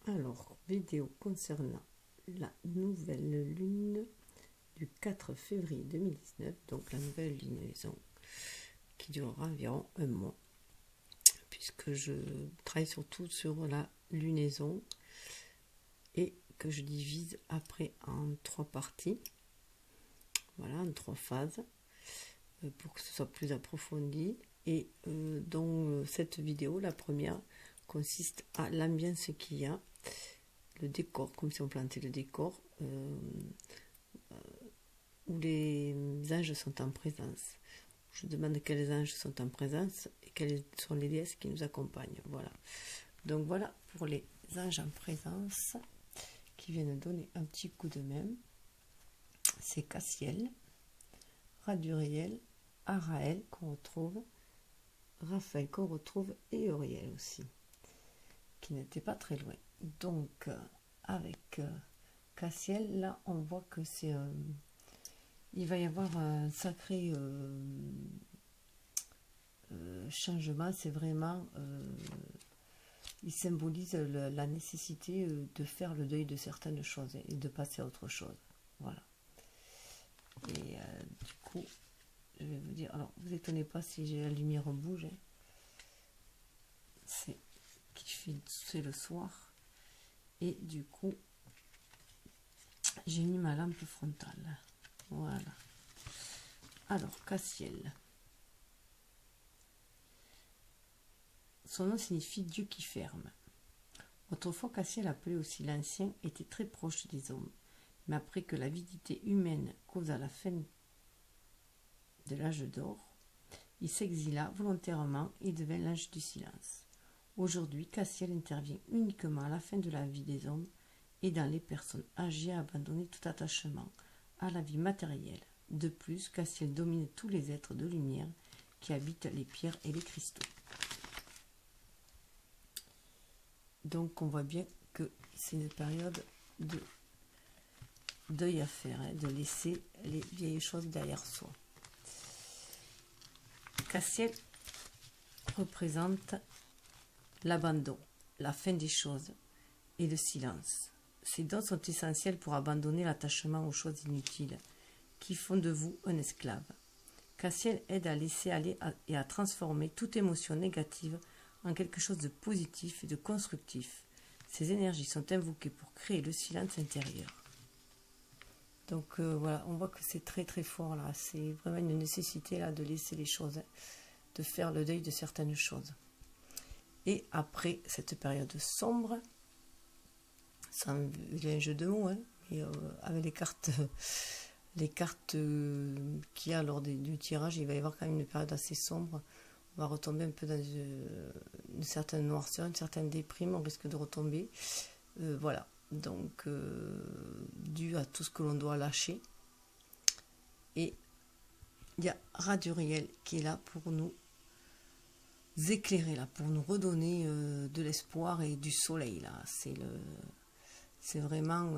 Alors, vidéo concernant la nouvelle lune du 4 février 2019, donc la nouvelle lunaison qui durera environ un mois, puisque je travaille surtout sur la lunaison et que je divise après en 3 parties, voilà, en 3 phases, pour que ce soit plus approfondi. Et donc cette vidéo, la première, consiste à l'ambiance qu'il y a, le décor, comme si on plantait le décor, où les anges sont en présence. Je demande quels anges sont en présence et quelles sont les déesses qui nous accompagnent. Voilà. Donc voilà pour les anges en présence qui viennent donner un petit coup de main. C'est Cassiel, Raduriel, Araël qu'on retrouve, Raphaël qu'on retrouve et Uriel aussi, qui n'était pas très loin. Donc avec Cassiel, là on voit que c'est il va y avoir un sacré changement. C'est vraiment il symbolise la nécessité de faire le deuil de certaines choses et de passer à autre chose. Voilà. Et du coup, je vais vous dire, alors vous étonnez pas si j'ai la lumière bouge, hein. C'est le soir et du coup j'ai mis ma lampe frontale. Voilà. Alors Cassiel, son nom signifie Dieu qui ferme. Autrefois, Cassiel, appelé aussi l'Ancien, était très proche des hommes, mais après que l'avidité humaine causa la fin de l'âge d'or, il s'exila volontairement et devint l'âge du silence. Aujourd'hui, Cassiel intervient uniquement à la fin de la vie des hommes et dans les personnes âgées à abandonner tout attachement à la vie matérielle. De plus, Cassiel domine tous les êtres de lumière qui habitent les pierres et les cristaux. Donc on voit bien que c'est une période de deuil à faire, hein, de laisser les vieilles choses derrière soi. Cassiel représente l'abandon, la fin des choses et le silence. Ces dons sont essentiels pour abandonner l'attachement aux choses inutiles qui font de vous un esclave. Cassiel aide à laisser aller et à transformer toute émotion négative en quelque chose de positif et de constructif. Ces énergies sont invoquées pour créer le silence intérieur. Donc voilà, on voit que c'est très très fort là. C'est vraiment une nécessité là de laisser les choses, de faire le deuil de certaines choses. Et après cette période sombre, sans un jeu de mots, hein, mais avec les cartes qu'il y a lors du tirage, il va y avoir quand même une période assez sombre. On va retomber un peu dans une certaine noirceur, une certaine déprime, on risque de retomber. Voilà, donc dû à tout ce que l'on doit lâcher. Et il y a Raduriel qui est là pour nous éclairer, là, pour nous redonner de l'espoir et du soleil. Là, c'est vraiment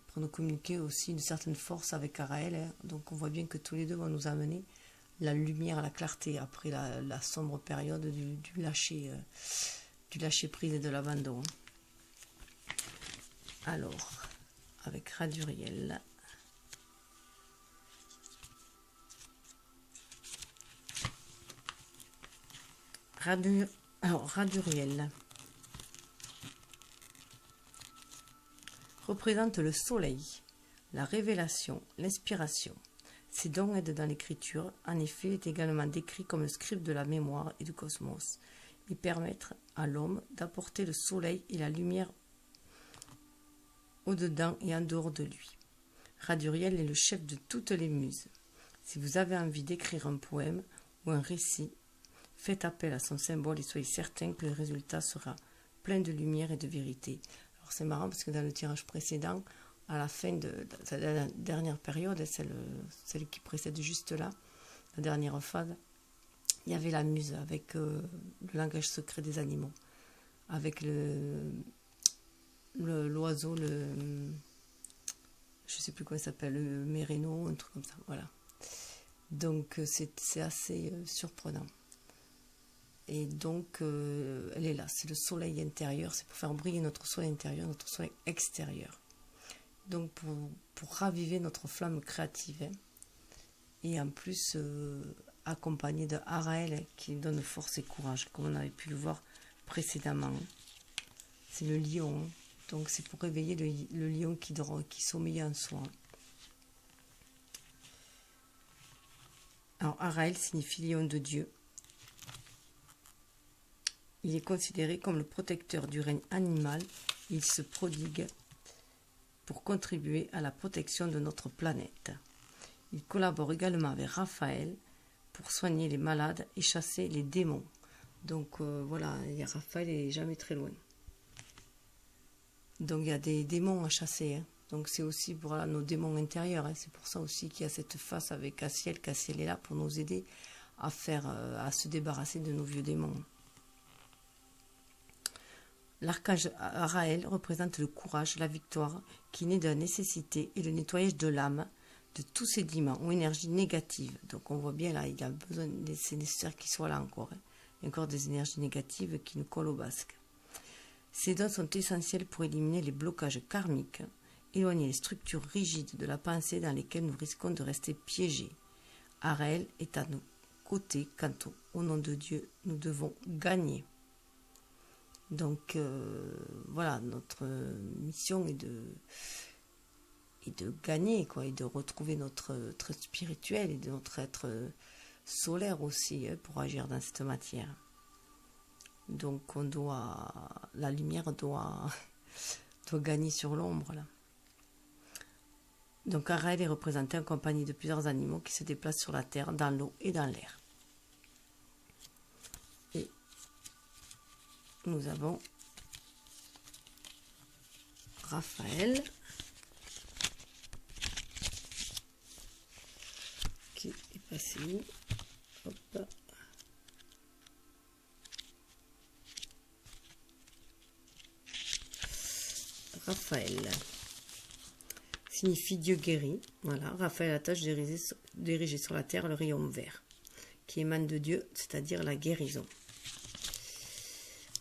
pour nous communiquer aussi une certaine force avec Araël, hein. Donc on voit bien que tous les deux vont nous amener la lumière, la clarté après la sombre période du lâcher prise et de l'abandon. Alors, avec Raduriel. Raduriel représente le soleil, la révélation, l'inspiration. Ces dons aident dans l'écriture. En effet, il est également décrit comme le scribe de la mémoire et du cosmos. Ils permettent à l'homme d'apporter le soleil et la lumière au-dedans et en dehors de lui. Raduriel est le chef de toutes les muses. Si vous avez envie d'écrire un poème ou un récit, faites appel à son symbole et soyez certain que le résultat sera plein de lumière et de vérité. Alors c'est marrant parce que dans le tirage précédent, à la fin de la dernière période, celle qui précède juste là, la dernière phase, il y avait la muse avec le langage secret des animaux, avec l'oiseau, je ne sais plus comment il s'appelle, le méréno, un truc comme ça, voilà. Donc c'est assez surprenant. et donc elle est là, c'est le soleil intérieur, c'est pour faire briller notre soleil intérieur, notre soleil extérieur. Donc pour raviver notre flamme créative, hein. Et en plus accompagné de Araël qui donne force et courage, comme on avait pu le voir précédemment. C'est le lion, donc c'est pour réveiller le lion qui sommeille en soi. Alors Araël signifie lion de Dieu. Il est considéré comme le protecteur du règne animal. Il se prodigue pour contribuer à la protection de notre planète. Il collabore également avec Raphaël pour soigner les malades et chasser les démons. Donc voilà, Raphaël n'est jamais très loin. Donc il y a des démons à chasser, hein. Donc c'est aussi pour nos démons intérieurs, hein. C'est pour ça aussi qu'il y a cette face avec Cassiel. Cassiel est là pour nous aider à se débarrasser de nos vieux démons. L'archange Araël représente le courage, la victoire, qui naît de la nécessité et le nettoyage de l'âme, de tous sédiments ou énergies négatives. Donc on voit bien là, il a besoin, c'est nécessaire qu'il soit là encore, hein. Il y a encore des énergies négatives qui nous collent au basque. Ces dons sont essentiels pour éliminer les blocages karmiques, éloigner les structures rigides de la pensée dans lesquelles nous risquons de rester piégés. Araël est à nos côtés quand au nom de Dieu nous devons gagner. Donc voilà, notre mission est de gagner, quoi, et de retrouver notre être spirituel et de notre être solaire aussi, hein, pour agir dans cette matière. Donc la lumière doit gagner sur l'ombre là. Donc Araël est représenté en compagnie de plusieurs animaux qui se déplacent sur la terre, dans l'eau et dans l'air. Et nous avons Raphaël qui est passé où? Hop. Raphaël signifie Dieu guéri. Voilà, Raphaël a la tâche d'ériger sur la terre le rayon vert qui émane de Dieu, c'est-à-dire la guérison.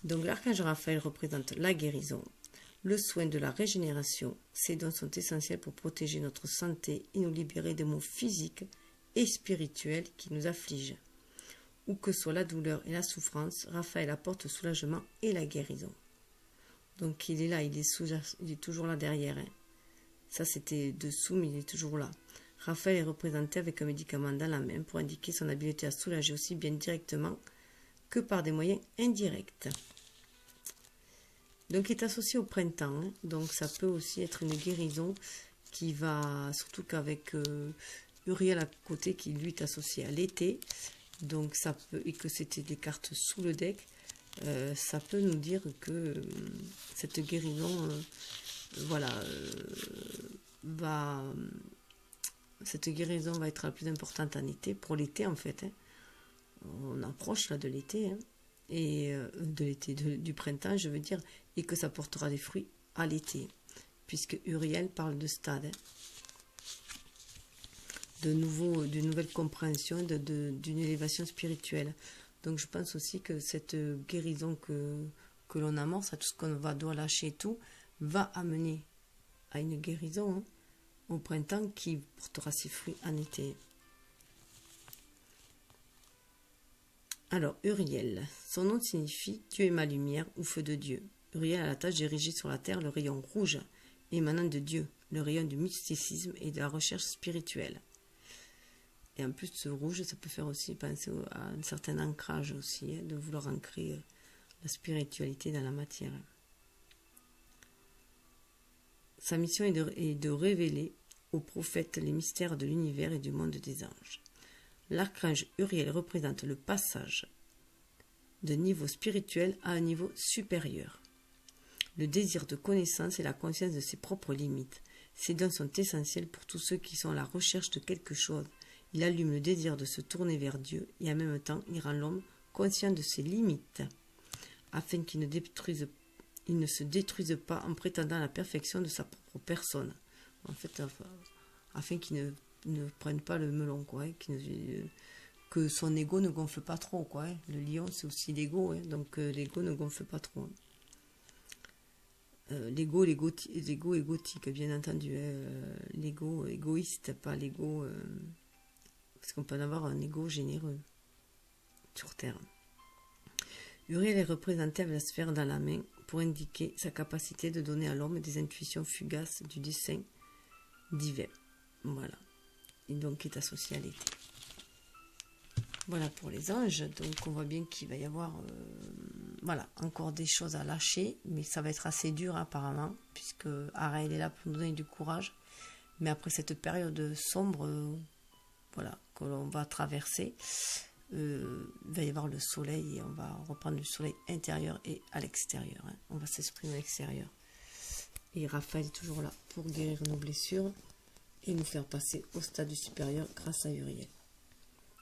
Donc l'archange Raphaël représente la guérison, le soin de la régénération. Ces dons sont essentiels pour protéger notre santé et nous libérer des maux physiques et spirituels qui nous affligent. Où que soit la douleur et la souffrance, Raphaël apporte le soulagement et la guérison. Donc il est là, il est toujours là derrière, hein. Ça c'était dessous, mais il est toujours là. Raphaël est représenté avec un médicament dans la main pour indiquer son habileté à soulager aussi bien directement que par des moyens indirects. Donc il est associé au printemps, hein. Donc ça peut aussi être une guérison qui va, surtout qu'avec Uriel à côté qui lui est associé à l'été. Donc ça peut, et que c'était des cartes sous le deck, ça peut nous dire que cette guérison cette guérison va être la plus importante en été, pour l'été en fait, hein. On approche là de l'été, hein. Et de l'été, du printemps je veux dire, et que ça portera des fruits à l'été, puisque Uriel parle de stade, hein. D'une nouvelle compréhension, d'une élévation spirituelle. Donc je pense aussi que cette guérison que l'on amorce, à tout ce qu'on doit lâcher et tout, va amener à une guérison, hein, au printemps qui portera ses fruits en été. Alors Uriel, son nom signifie Dieu est ma lumière ou feu de Dieu. Uriel a la tâche d'ériger sur la terre le rayon rouge émanant de Dieu, le rayon du mysticisme et de la recherche spirituelle. Et en plus, ce rouge, ça peut faire aussi penser à un certain ancrage aussi, hein, de vouloir ancrer la spiritualité dans la matière. Sa mission est de révéler aux prophètes les mystères de l'univers et du monde des anges. L'archange Uriel représente le passage de niveau spirituel à un niveau supérieur. Le désir de connaissance et la conscience de ses propres limites. Ces dons sont essentiels pour tous ceux qui sont à la recherche de quelque chose. Il allume le désir de se tourner vers Dieu et en même temps, il rend l'homme conscient de ses limites, afin qu'il ne se détruise pas en prétendant la perfection de sa propre personne. En fait, afin qu'il ne prenne pas le melon, quoi, hein, que son ego ne gonfle pas trop, quoi. Hein. Le lion, c'est aussi l'ego, hein, donc l'ego ne gonfle pas trop. Hein. L'ego égotique, bien entendu. Hein. L'ego égoïste, pas l'ego... parce qu'on peut en avoir un ego généreux sur Terre. Uriel est représenté avec la sphère dans la main pour indiquer sa capacité de donner à l'homme des intuitions fugaces du dessein divin. Voilà. Et donc, qui est associé à l'été. Voilà pour les anges. Donc, on voit bien qu'il va y avoir voilà, encore des choses à lâcher. Mais ça va être assez dur, apparemment, puisque Araël est là pour nous donner du courage. Mais après cette période sombre, voilà, que l'on va traverser, il va y avoir le soleil et on va reprendre le soleil intérieur et à l'extérieur. Hein. On va s'exprimer à l'extérieur. Et Raphaël est toujours là pour guérir nos blessures et nous faire passer au stade supérieur grâce à Uriel.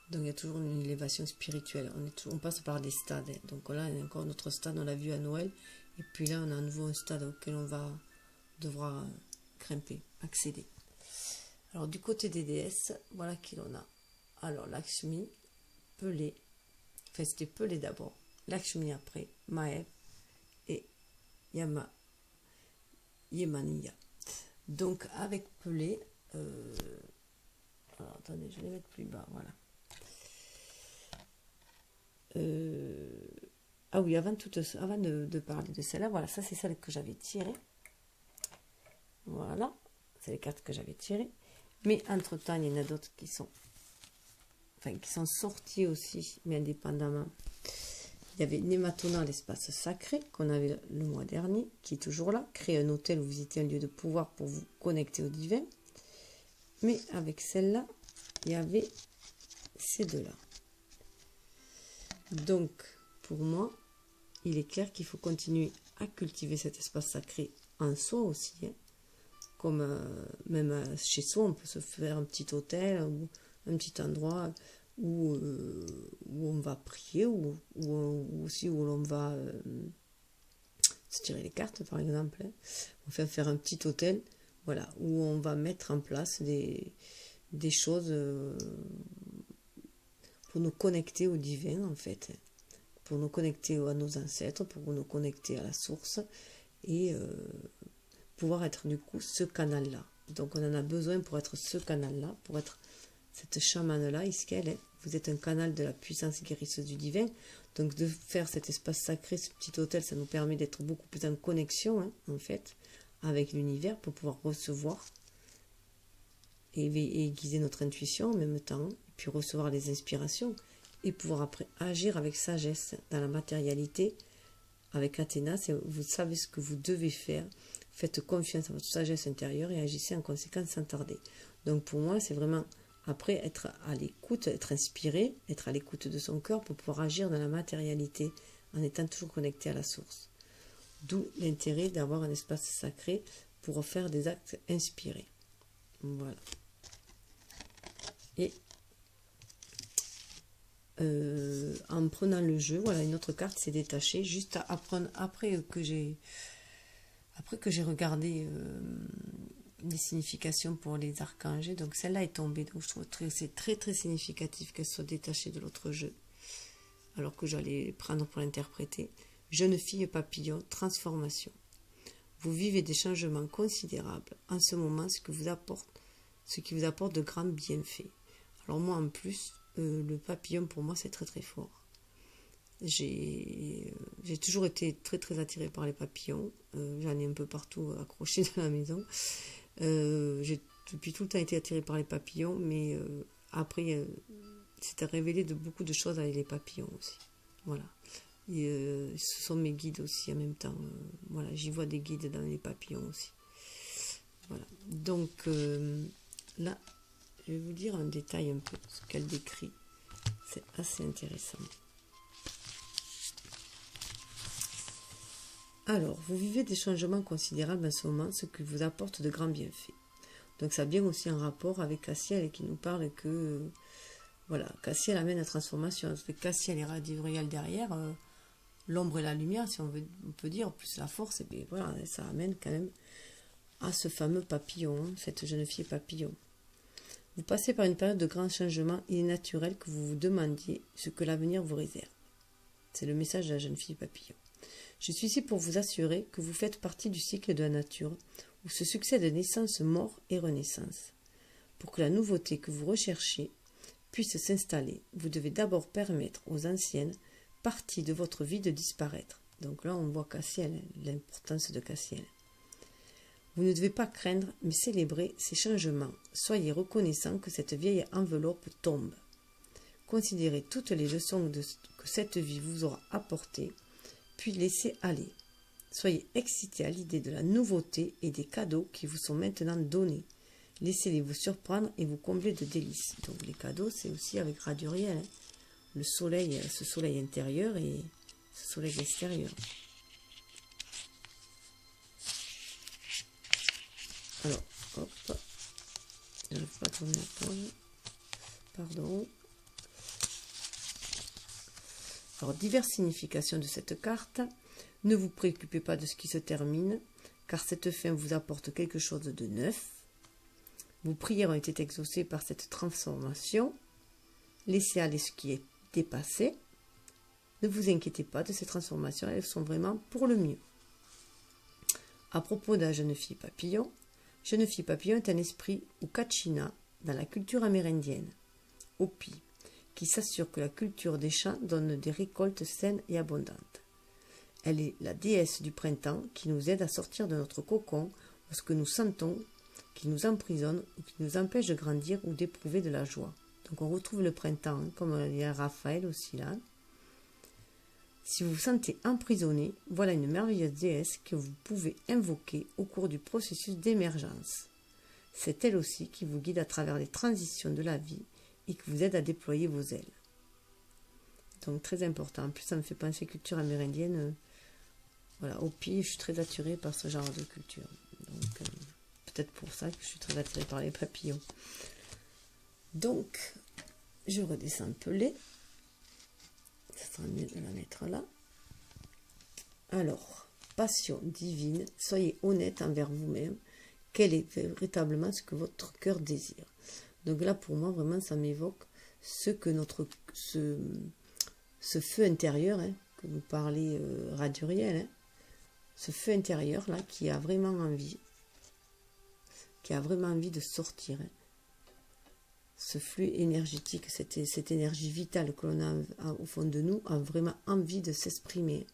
Donc il y a toujours une élévation spirituelle. On passe par des stades. Hein. Donc là, il y a encore notre stade, on l'a vu à Noël. Et puis là, on a à nouveau un stade auquel on va devoir grimper, accéder. Alors du côté des déesses, voilà qui l'on a. Alors Lakshmi, Pelé, enfin c'était Pelé d'abord, Lakshmi après, Maëv et Yemaniya. Donc avec Pelé, alors attendez, je vais les mettre plus bas, voilà. Ah oui, avant de parler de celle-là, voilà, ça c'est celle que j'avais tirée. Voilà, c'est les cartes que j'avais tirées. Mais entre-temps, il y en a d'autres qui sont sorties aussi, mais indépendamment. Il y avait Nematona, l'espace sacré, qu'on avait le mois dernier, qui est toujours là. Créer un hôtel ou visiter un lieu de pouvoir pour vous connecter au divin. Mais avec celle-là, il y avait ces deux-là. Donc, pour moi, il est clair qu'il faut continuer à cultiver cet espace sacré en soi aussi. Hein. Comme même chez soi, on peut se faire un petit hôtel ou un petit endroit où on va prier ou aussi où l'on va se tirer les cartes, par exemple. Hein. On fait faire un petit hôtel, voilà, où on va mettre en place des choses pour nous connecter au divin, en fait. Pour nous connecter à nos ancêtres, pour nous connecter à la source et pouvoir être du coup ce canal-là. Donc on en a besoin pour être ce canal-là, pour être cette chamane-là, Iskel. Vous êtes un canal de la puissance guérisseuse du divin. Donc de faire cet espace sacré, ce petit hôtel, ça nous permet d'être beaucoup plus en connexion, hein, en fait, avec l'univers pour pouvoir recevoir et aiguiser notre intuition en même temps, et puis recevoir les inspirations et pouvoir après agir avec sagesse dans la matérialité. Avec Athéna, vous savez ce que vous devez faire. Faites confiance à votre sagesse intérieure et agissez en conséquence sans tarder. Donc pour moi, c'est vraiment après être à l'écoute, être inspiré, être à l'écoute de son cœur pour pouvoir agir dans la matérialité en étant toujours connecté à la source. D'où l'intérêt d'avoir un espace sacré pour faire des actes inspirés. Voilà. Et en prenant le jeu, voilà, une autre carte s'est détachée juste après que j'ai regardé les significations pour les archanges. Donc celle-là est tombée, donc je trouve c'est très très significatif qu'elle soit détachée de l'autre jeu, alors que j'allais prendre pour l'interpréter. Jeune fille papillon, transformation. Vous vivez des changements considérables en ce moment, ce qui vous apporte de grands bienfaits. Alors moi en plus, le papillon pour moi c'est très très fort. J'ai toujours été très très attirée par les papillons. J'en ai un peu partout accroché dans la maison. J'ai depuis tout le temps été attirée par les papillons, mais après c'était révélé de beaucoup de choses avec les papillons aussi. Voilà. Et, ce sont mes guides aussi en même temps. Voilà, j'y vois des guides dans les papillons aussi. Voilà. Donc là, je vais vous dire un détail un peu ce qu'elle décrit. C'est assez intéressant. Alors, vous vivez des changements considérables en ce moment, ce qui vous apporte de grands bienfaits. Donc ça a bien aussi un rapport avec Cassiel qui nous parle que voilà, Cassiel amène la transformation. Parce que Cassiel est radiuriel derrière, l'ombre et la lumière, si on peut dire, plus la force, et bien voilà, ça amène quand même à ce fameux papillon, hein, cette jeune fille papillon. Vous passez par une période de grands changements. Il est naturel que vous vous demandiez ce que l'avenir vous réserve. C'est le message de la jeune fille papillon. Je suis ici pour vous assurer que vous faites partie du cycle de la nature, où se succèdent naissance, mort et renaissance. Pour que la nouveauté que vous recherchez puisse s'installer, vous devez d'abord permettre aux anciennes parties de votre vie de disparaître. Donc là, on voit Cassiel, l'importance de Cassiel. Vous ne devez pas craindre, mais célébrer ces changements. Soyez reconnaissant que cette vieille enveloppe tombe. Considérez toutes les leçons que cette vie vous aura apportées, puis laissez aller. Soyez excités à l'idée de la nouveauté et des cadeaux qui vous sont maintenant donnés. Laissez-les vous surprendre et vous combler de délices. Donc les cadeaux, c'est aussi avec Raduriel. Hein. Le soleil, ce soleil intérieur et ce soleil extérieur. Alors, hop. Je ne vais pas tourner la page. Pardon. Alors, diverses significations de cette carte. Ne vous préoccupez pas de ce qui se termine, car cette fin vous apporte quelque chose de neuf. Vos prières ont été exaucées par cette transformation. Laissez aller ce qui est dépassé. Ne vous inquiétez pas de ces transformations, elles sont vraiment pour le mieux. À propos de la jeune fille papillon est un esprit ou kachina dans la culture amérindienne, Hopi, qui s'assure que la culture des champs donne des récoltes saines et abondantes. Elle est la déesse du printemps qui nous aide à sortir de notre cocon lorsque nous sentons qu'il nous emprisonne ou qui nous empêche de grandir ou d'éprouver de la joie. Donc on retrouve le printemps, hein, comme il y a Raphaël aussi là. Si vous vous sentez emprisonné, voilà une merveilleuse déesse que vous pouvez invoquer au cours du processus d'émergence. C'est elle aussi qui vous guide à travers les transitions de la vie et qui vous aide à déployer vos ailes. Donc très important. En plus, ça me fait penser culture amérindienne. Voilà, Hopi, je suis très attirée par ce genre de culture. Donc peut-être pour ça que je suis très attirée par les papillons. Donc, je redescends un peu les. Ça sera mieux de la mettre là. Alors, passion divine, soyez honnête envers vous-même. Quel est véritablement ce que votre cœur désire? Donc là, pour moi, vraiment, ça m'évoque ce que ce feu intérieur, hein, que vous parlez Raduriel, hein, ce feu intérieur là qui a vraiment envie, de sortir. Hein. Ce flux énergétique, cette énergie vitale que l'on a au fond de nous, a vraiment envie de s'exprimer.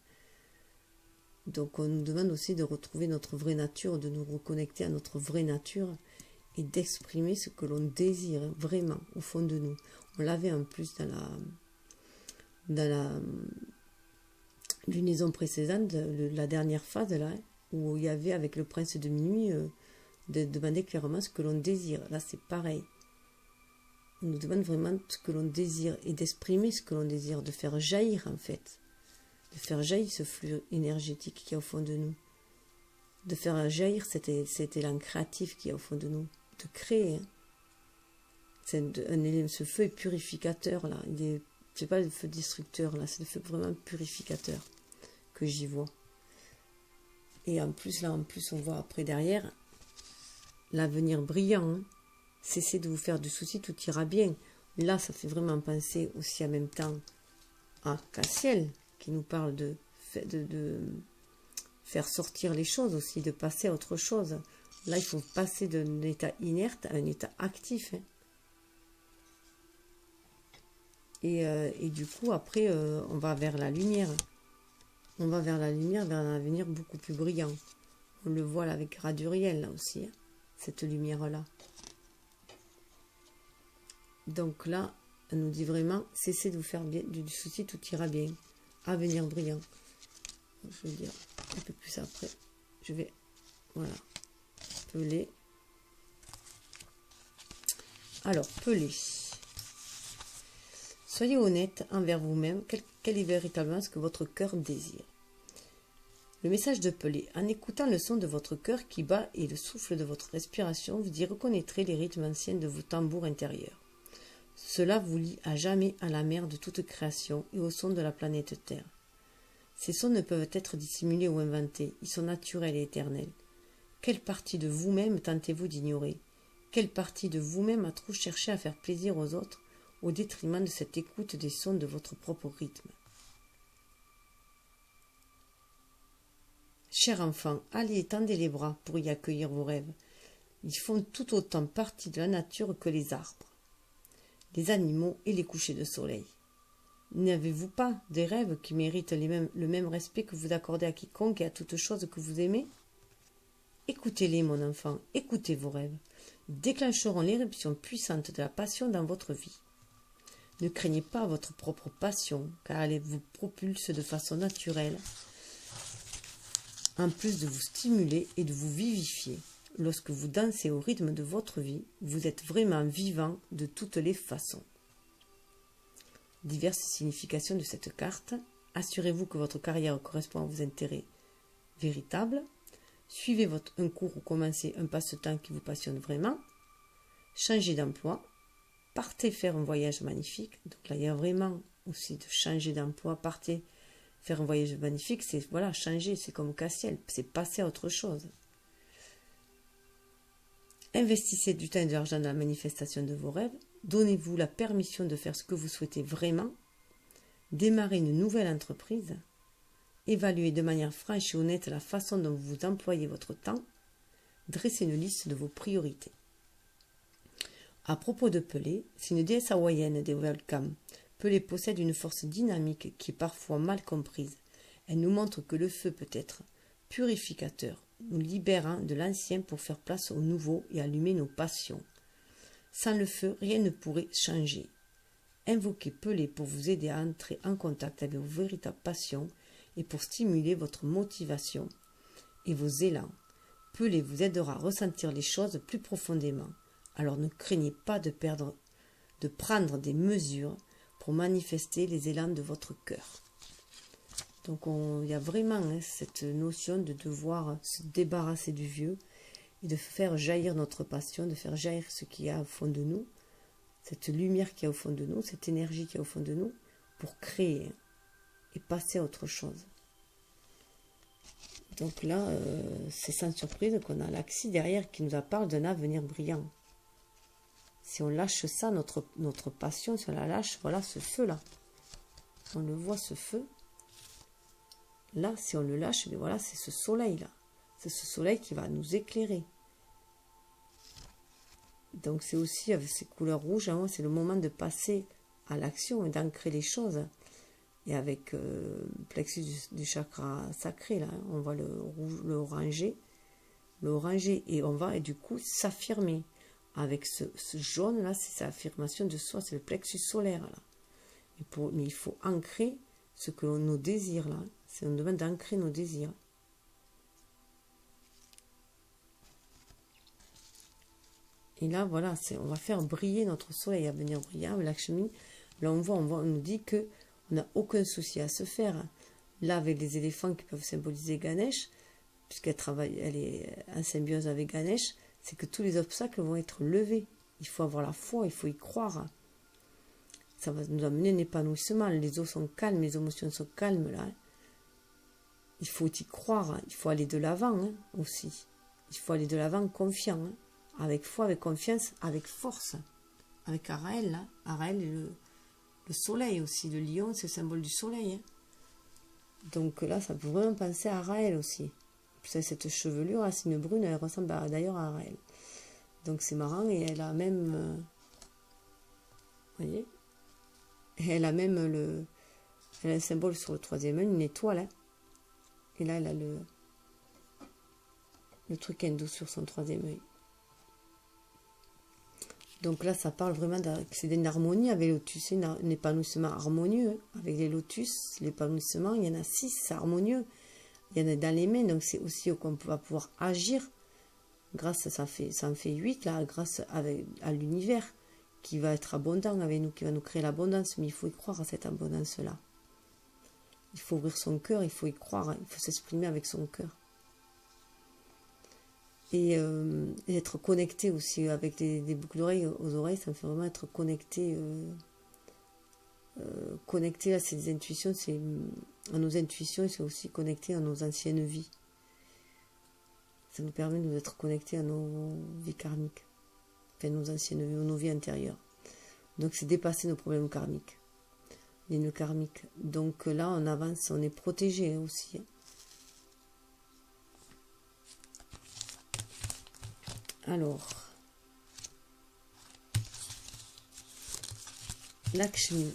Donc on nous demande aussi de retrouver notre vraie nature, de nous reconnecter à notre vraie nature et d'exprimer ce que l'on désire vraiment au fond de nous. On l'avait en plus dans la lunaison précédente, la dernière phase là, où il y avait avec le prince de minuit de demander clairement ce que l'on désire. Là c'est pareil. On nous demande vraiment ce que l'on désire et d'exprimer ce que l'on désire, de faire jaillir en fait. De faire jaillir ce flux énergétique qui est au fond de nous. De faire jaillir cet élan créatif qui est au fond de nous. De créer. Hein. Ce feu est purificateur là. C'est pas le feu destructeur là, c'est le feu vraiment purificateur que j'y vois. Et en plus là, on voit après derrière l'avenir brillant. Hein. Cessez de vous faire du souci, tout ira bien. Là, ça fait vraiment penser aussi en même temps à Cassiel, qui nous parle de faire sortir les choses aussi, de passer à autre chose. Là, il faut passer d'un état inerte à un état actif. Hein. Et du coup, après, on va vers la lumière. On va vers la lumière, vers un avenir beaucoup plus brillant. On le voit là avec Raduriel, là aussi, hein, cette lumière-là. Donc là, elle nous dit vraiment, cessez de vous faire du souci, tout ira bien. Avenir brillant. Je vais dire un peu plus après. Je vais, voilà, peler. Alors, peler. Soyez honnête envers vous-même. Quel est véritablement ce que votre cœur désire? Le message de Pelé. En écoutant le son de votre cœur qui bat et le souffle de votre respiration, vous y reconnaîtrez les rythmes anciens de vos tambours intérieurs. Cela vous lie à jamais à la mère de toute création et au son de la planète Terre. Ces sons ne peuvent être dissimulés ou inventés, ils sont naturels et éternels. Quelle partie de vous-même tentez-vous d'ignorer? Quelle partie de vous-même a trop cherché à faire plaisir aux autres au détriment de cette écoute des sons de votre propre rythme? Cher enfant, allez, tendez les bras pour y accueillir vos rêves. Ils font tout autant partie de la nature que les arbres, les animaux et les couchers de soleil. N'avez-vous pas des rêves qui méritent le même respect que vous accordez à quiconque et à toute chose que vous aimez? Écoutez-les, mon enfant, écoutez vos rêves. Ils déclencheront l'éruption puissante de la passion dans votre vie. Ne craignez pas votre propre passion, car elle vous propulse de façon naturelle, en plus de vous stimuler et de vous vivifier. Lorsque vous dansez au rythme de votre vie, vous êtes vraiment vivant de toutes les façons. Diverses significations de cette carte. Assurez-vous que votre carrière correspond à vos intérêts véritables. Suivez un cours ou commencez un passe-temps qui vous passionne vraiment. Changez d'emploi. Partez faire un voyage magnifique. Donc là, il y a vraiment aussi de changer d'emploi. Partez faire un voyage magnifique. C'est voilà, changer, c'est comme Cassiel. C'est passer à autre chose. Investissez du temps et de l'argent dans la manifestation de vos rêves. Donnez-vous la permission de faire ce que vous souhaitez vraiment. Démarrez une nouvelle entreprise. Évaluez de manière franche et honnête la façon dont vous employez votre temps. Dressez une liste de vos priorités. À propos de Pelé, c'est une déesse hawaïenne des volcans. Pelé possède une force dynamique qui est parfois mal comprise. Elle nous montre que le feu peut être purificateur, nous libérant de l'ancien pour faire place au nouveau et allumer nos passions. Sans le feu, rien ne pourrait changer. Invoquez Pelé pour vous aider à entrer en contact avec vos véritables passions et pour stimuler votre motivation et vos élans. Pelé vous aidera à ressentir les choses plus profondément. Alors ne craignez pas de prendre des mesures pour manifester les élans de votre cœur. Donc il y a vraiment cette notion de devoir se débarrasser du vieux et de faire jaillir notre passion, de faire jaillir ce qu'il y a au fond de nous, cette lumière qu'il y a au fond de nous, cette énergie qu'il y a au fond de nous, pour créer et passer à autre chose. Donc là, c'est sans surprise qu'on a l'Axi derrière qui nous parle d'un avenir brillant. Si on lâche ça, notre passion, si on la lâche, voilà ce feu-là. On le voit, ce feu. Là, si on le lâche, mais voilà, c'est ce soleil-là. C'est ce soleil qui va nous éclairer. Donc c'est aussi avec ces couleurs rouges, hein, c'est le moment de passer à l'action et d'ancrer les choses. Et avec le plexus du chakra sacré, là, on voit le rouge, le orangé, et on va et du coup s'affirmer. Avec ce jaune là, c'est l'affirmation de soi, c'est le plexus solaire là. Mais il faut ancrer ce que nos désirs là. On demande d'ancrer nos désirs. Et là, voilà, on va faire briller notre soleil à venir brillant. Lakshmi, là on nous dit que on n'a aucun souci à se faire. Là, avec les éléphants qui peuvent symboliser Ganesh, elle est en symbiose avec Ganesh, c'est que tous les obstacles vont être levés. Il faut avoir la foi, il faut y croire. Ça va nous amener un épanouissement. Les eaux sont calmes, les émotions sont calmes là. Il faut y croire, il faut aller de l'avant aussi. Il faut aller de l'avant confiant, avec foi, avec confiance, avec force. Avec Araël, là. Araël est le soleil aussi. Le lion, c'est le symbole du soleil. Donc là, ça peut vraiment penser à Araël aussi. Cette chevelure, c'est une brune, elle ressemble d'ailleurs à Araël. Donc c'est marrant, et elle a même... vous voyez, elle a même elle a un symbole sur le troisième œil, une étoile. Et là, elle a le truc hindou sur son troisième œil. Donc là, ça parle vraiment c'est d'une harmonie avec les lotus. C'est un épanouissement harmonieux. Avec les lotus, l'épanouissement, il y en a 6, c'est harmonieux. Il y en a dans les mains, donc c'est aussi qu'on va pouvoir agir. Grâce, ça en fait 8, là, grâce à l'univers qui va être abondant avec nous, qui va nous créer l'abondance. Mais il faut y croire à cette abondance-là. Il faut ouvrir son cœur, il faut y croire, il faut s'exprimer avec son cœur. Et être connecté aussi avec des boucles d'oreilles aux oreilles, ça me fait vraiment être connecté. Connecté à ces intuitions, à nos intuitions, et c'est aussi connecté à nos anciennes vies. Ça nous permet de nous être connectés à nos vies karmiques. enfin nos anciennes vies ou nos vies antérieures. Donc c'est dépasser nos problèmes karmiques, les nœuds karmiques. Donc là on avance, on est protégé aussi. Alors, Lakshmi,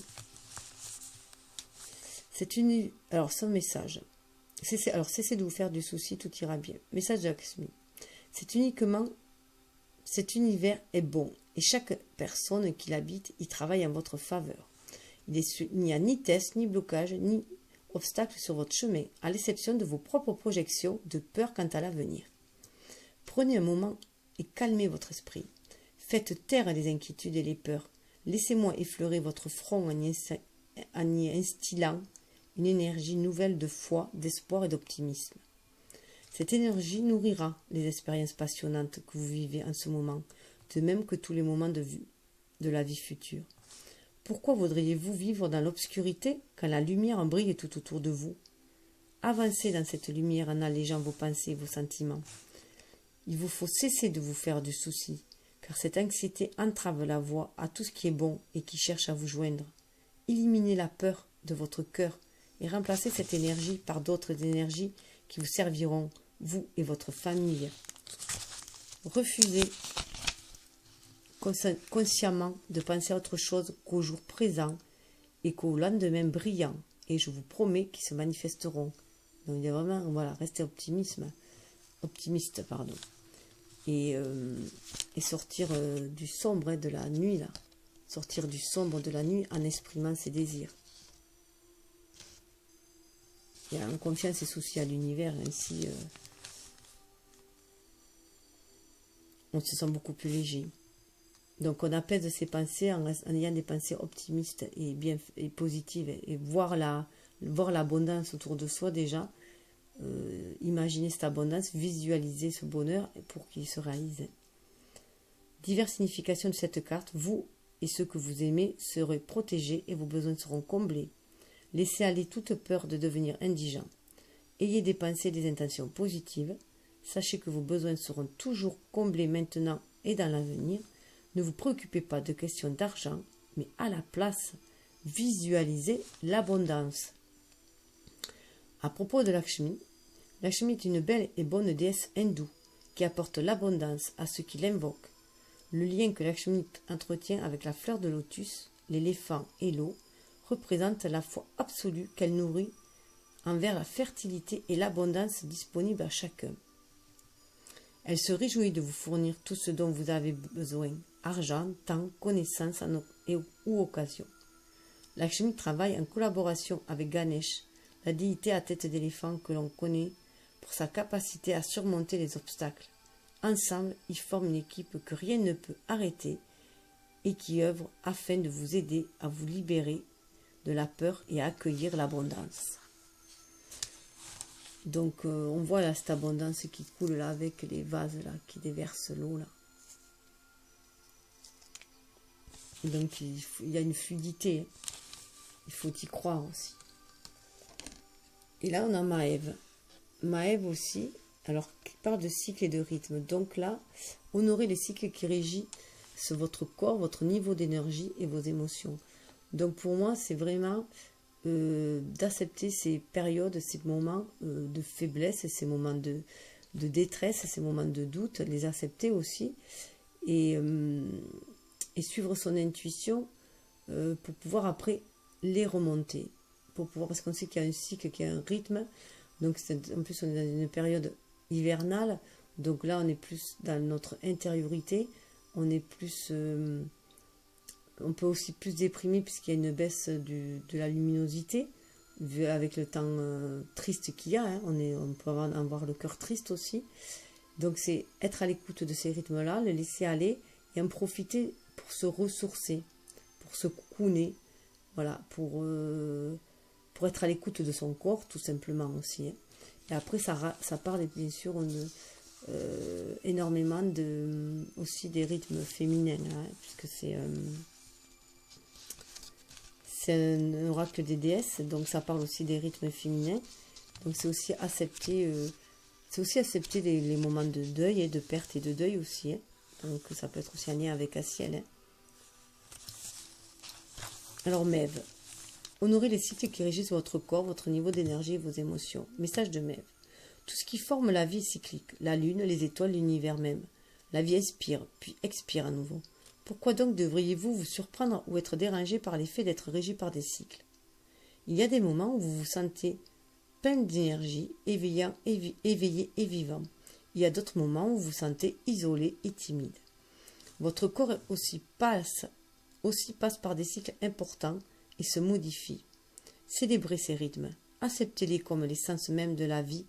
c'est une... Alors son message, cessez de vous faire du souci, tout ira bien. Message de Lakshmi, c'est uniquement... Cet univers est bon et chaque personne qui l'habite y travaille en votre faveur. Il n'y a ni test, ni blocage, ni obstacle sur votre chemin, à l'exception de vos propres projections de peur quant à l'avenir. Prenez un moment et calmez votre esprit. Faites taire les inquiétudes et les peurs. Laissez-moi effleurer votre front en y instillant une énergie nouvelle de foi, d'espoir et d'optimisme. Cette énergie nourrira les expériences passionnantes que vous vivez en ce moment, de même que tous les moments de la vie future. Pourquoi voudriez-vous vivre dans l'obscurité quand la lumière brille tout autour de vous? Avancez dans cette lumière en allégeant vos pensées et vos sentiments. Il vous faut cesser de vous faire du souci, car cette anxiété entrave la voie à tout ce qui est bon et qui cherche à vous joindre. Éliminez la peur de votre cœur et remplacez cette énergie par d'autres énergies qui vous serviront, vous et votre famille. Refusez consciemment de penser à autre chose qu'au jour présent et qu'au lendemain brillant, et je vous promets qu'ils se manifesteront. Donc il y a vraiment, voilà, restez optimiste, et sortir du sombre de la nuit, là. Sortir du sombre de la nuit en exprimant ses désirs. Et en confiant ses soucis à l'univers, ainsi on se sent beaucoup plus léger. Donc on apaise ses pensées en ayant des pensées optimistes et bien et positives, et voir l'abondance autour de soi déjà. Imaginez cette abondance, visualisez ce bonheur pour qu'il se réalise. Diverses significations de cette carte, vous et ceux que vous aimez serez protégés et vos besoins seront comblés. Laissez aller toute peur de devenir indigent. Ayez des pensées et des intentions positives. Sachez que vos besoins seront toujours comblés maintenant et dans l'avenir. Ne vous préoccupez pas de questions d'argent, mais à la place, visualisez l'abondance. À propos de Lakshmi, Lakshmi est une belle et bonne déesse hindoue qui apporte l'abondance à ceux qui l'invoquent. Le lien que Lakshmi entretient avec la fleur de lotus, l'éléphant et l'eau représente la foi absolue qu'elle nourrit envers la fertilité et l'abondance disponibles à chacun. Elle se réjouit de vous fournir tout ce dont vous avez besoin, argent, temps, connaissances ou occasion. Lakshmi travaille en collaboration avec Ganesh, la déité à tête d'éléphant que l'on connaît pour sa capacité à surmonter les obstacles. Ensemble, ils forment une équipe que rien ne peut arrêter et qui œuvre afin de vous aider à vous libérer de la peur et à accueillir l'abondance. Donc on voit là cette abondance qui coule là avec les vases là qui déversent l'eau là. Donc il y a une fluidité, il faut y croire aussi. Et là on a Maëv. Maëv aussi, alors qui parle de cycle et de rythme. Donc là, honorez les cycles qui régissent votre corps, votre niveau d'énergie et vos émotions. Donc pour moi, c'est vraiment d'accepter ces périodes, ces moments de faiblesse, ces moments de détresse, ces moments de doute, les accepter aussi et suivre son intuition pour pouvoir après les remonter. Parce qu'on sait qu'il y a un cycle, qu'il y a un rythme. Donc en plus on est dans une période hivernale, donc là on est plus dans notre intériorité, on est plus, on peut aussi plus déprimer puisqu'il y a une baisse de la luminosité, avec le temps triste qu'il y a, hein. On peut avoir le cœur triste aussi, donc c'est être à l'écoute de ces rythmes-là, le laisser aller et en profiter pour se ressourcer, pour se cocooner, voilà, pour être à l'écoute de son corps tout simplement aussi, hein. Et après ça parle bien sûr énormément aussi des rythmes féminins, hein, puisque c'est un oracle des déesses, donc ça parle aussi des rythmes féminins. Donc c'est aussi accepter les moments de deuil et de perte et de deuil aussi, hein, Donc ça peut être aussi un lien avec Cassiel. Hein. Alors Mève. Honorez les cycles qui régissent votre corps, votre niveau d'énergie et vos émotions. Message de Mève. Tout ce qui forme la vie est cyclique. La lune, les étoiles, l'univers même. La vie inspire, puis expire à nouveau. Pourquoi donc devriez-vous vous surprendre ou être dérangé par l'effet d'être régi par des cycles? Il y a des moments où vous vous sentez plein d'énergie, éveillé et vivant. Il y a d'autres moments où vous vous sentez isolé et timide. Votre corps aussi passe par des cycles importants et se modifie. Célébrez ces rythmes. Acceptez-les comme l'essence même de la vie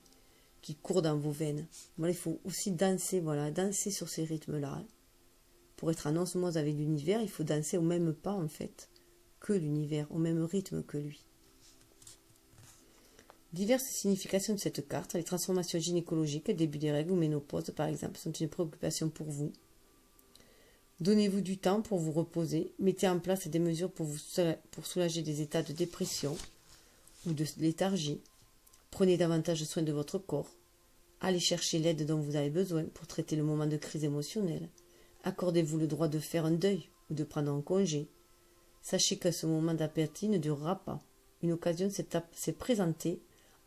qui court dans vos veines. Voilà, il faut aussi danser, danser sur ces rythmes-là. Hein. Pour être en osmose avec l'univers, il faut danser au même pas, en fait, que l'univers, au même rythme que lui. Diverses significations de cette carte, les transformations gynécologiques, début des règles ou ménopause, par exemple, sont une préoccupation pour vous. Donnez-vous du temps pour vous reposer. Mettez en place des mesures pour soulager des états de dépression ou de léthargie. Prenez davantage soin de votre corps. Allez chercher l'aide dont vous avez besoin pour traiter le moment de crise émotionnelle. Accordez-vous le droit de faire un deuil ou de prendre un congé. Sachez que ce moment d'apathie ne durera pas. Une occasion s'est présentée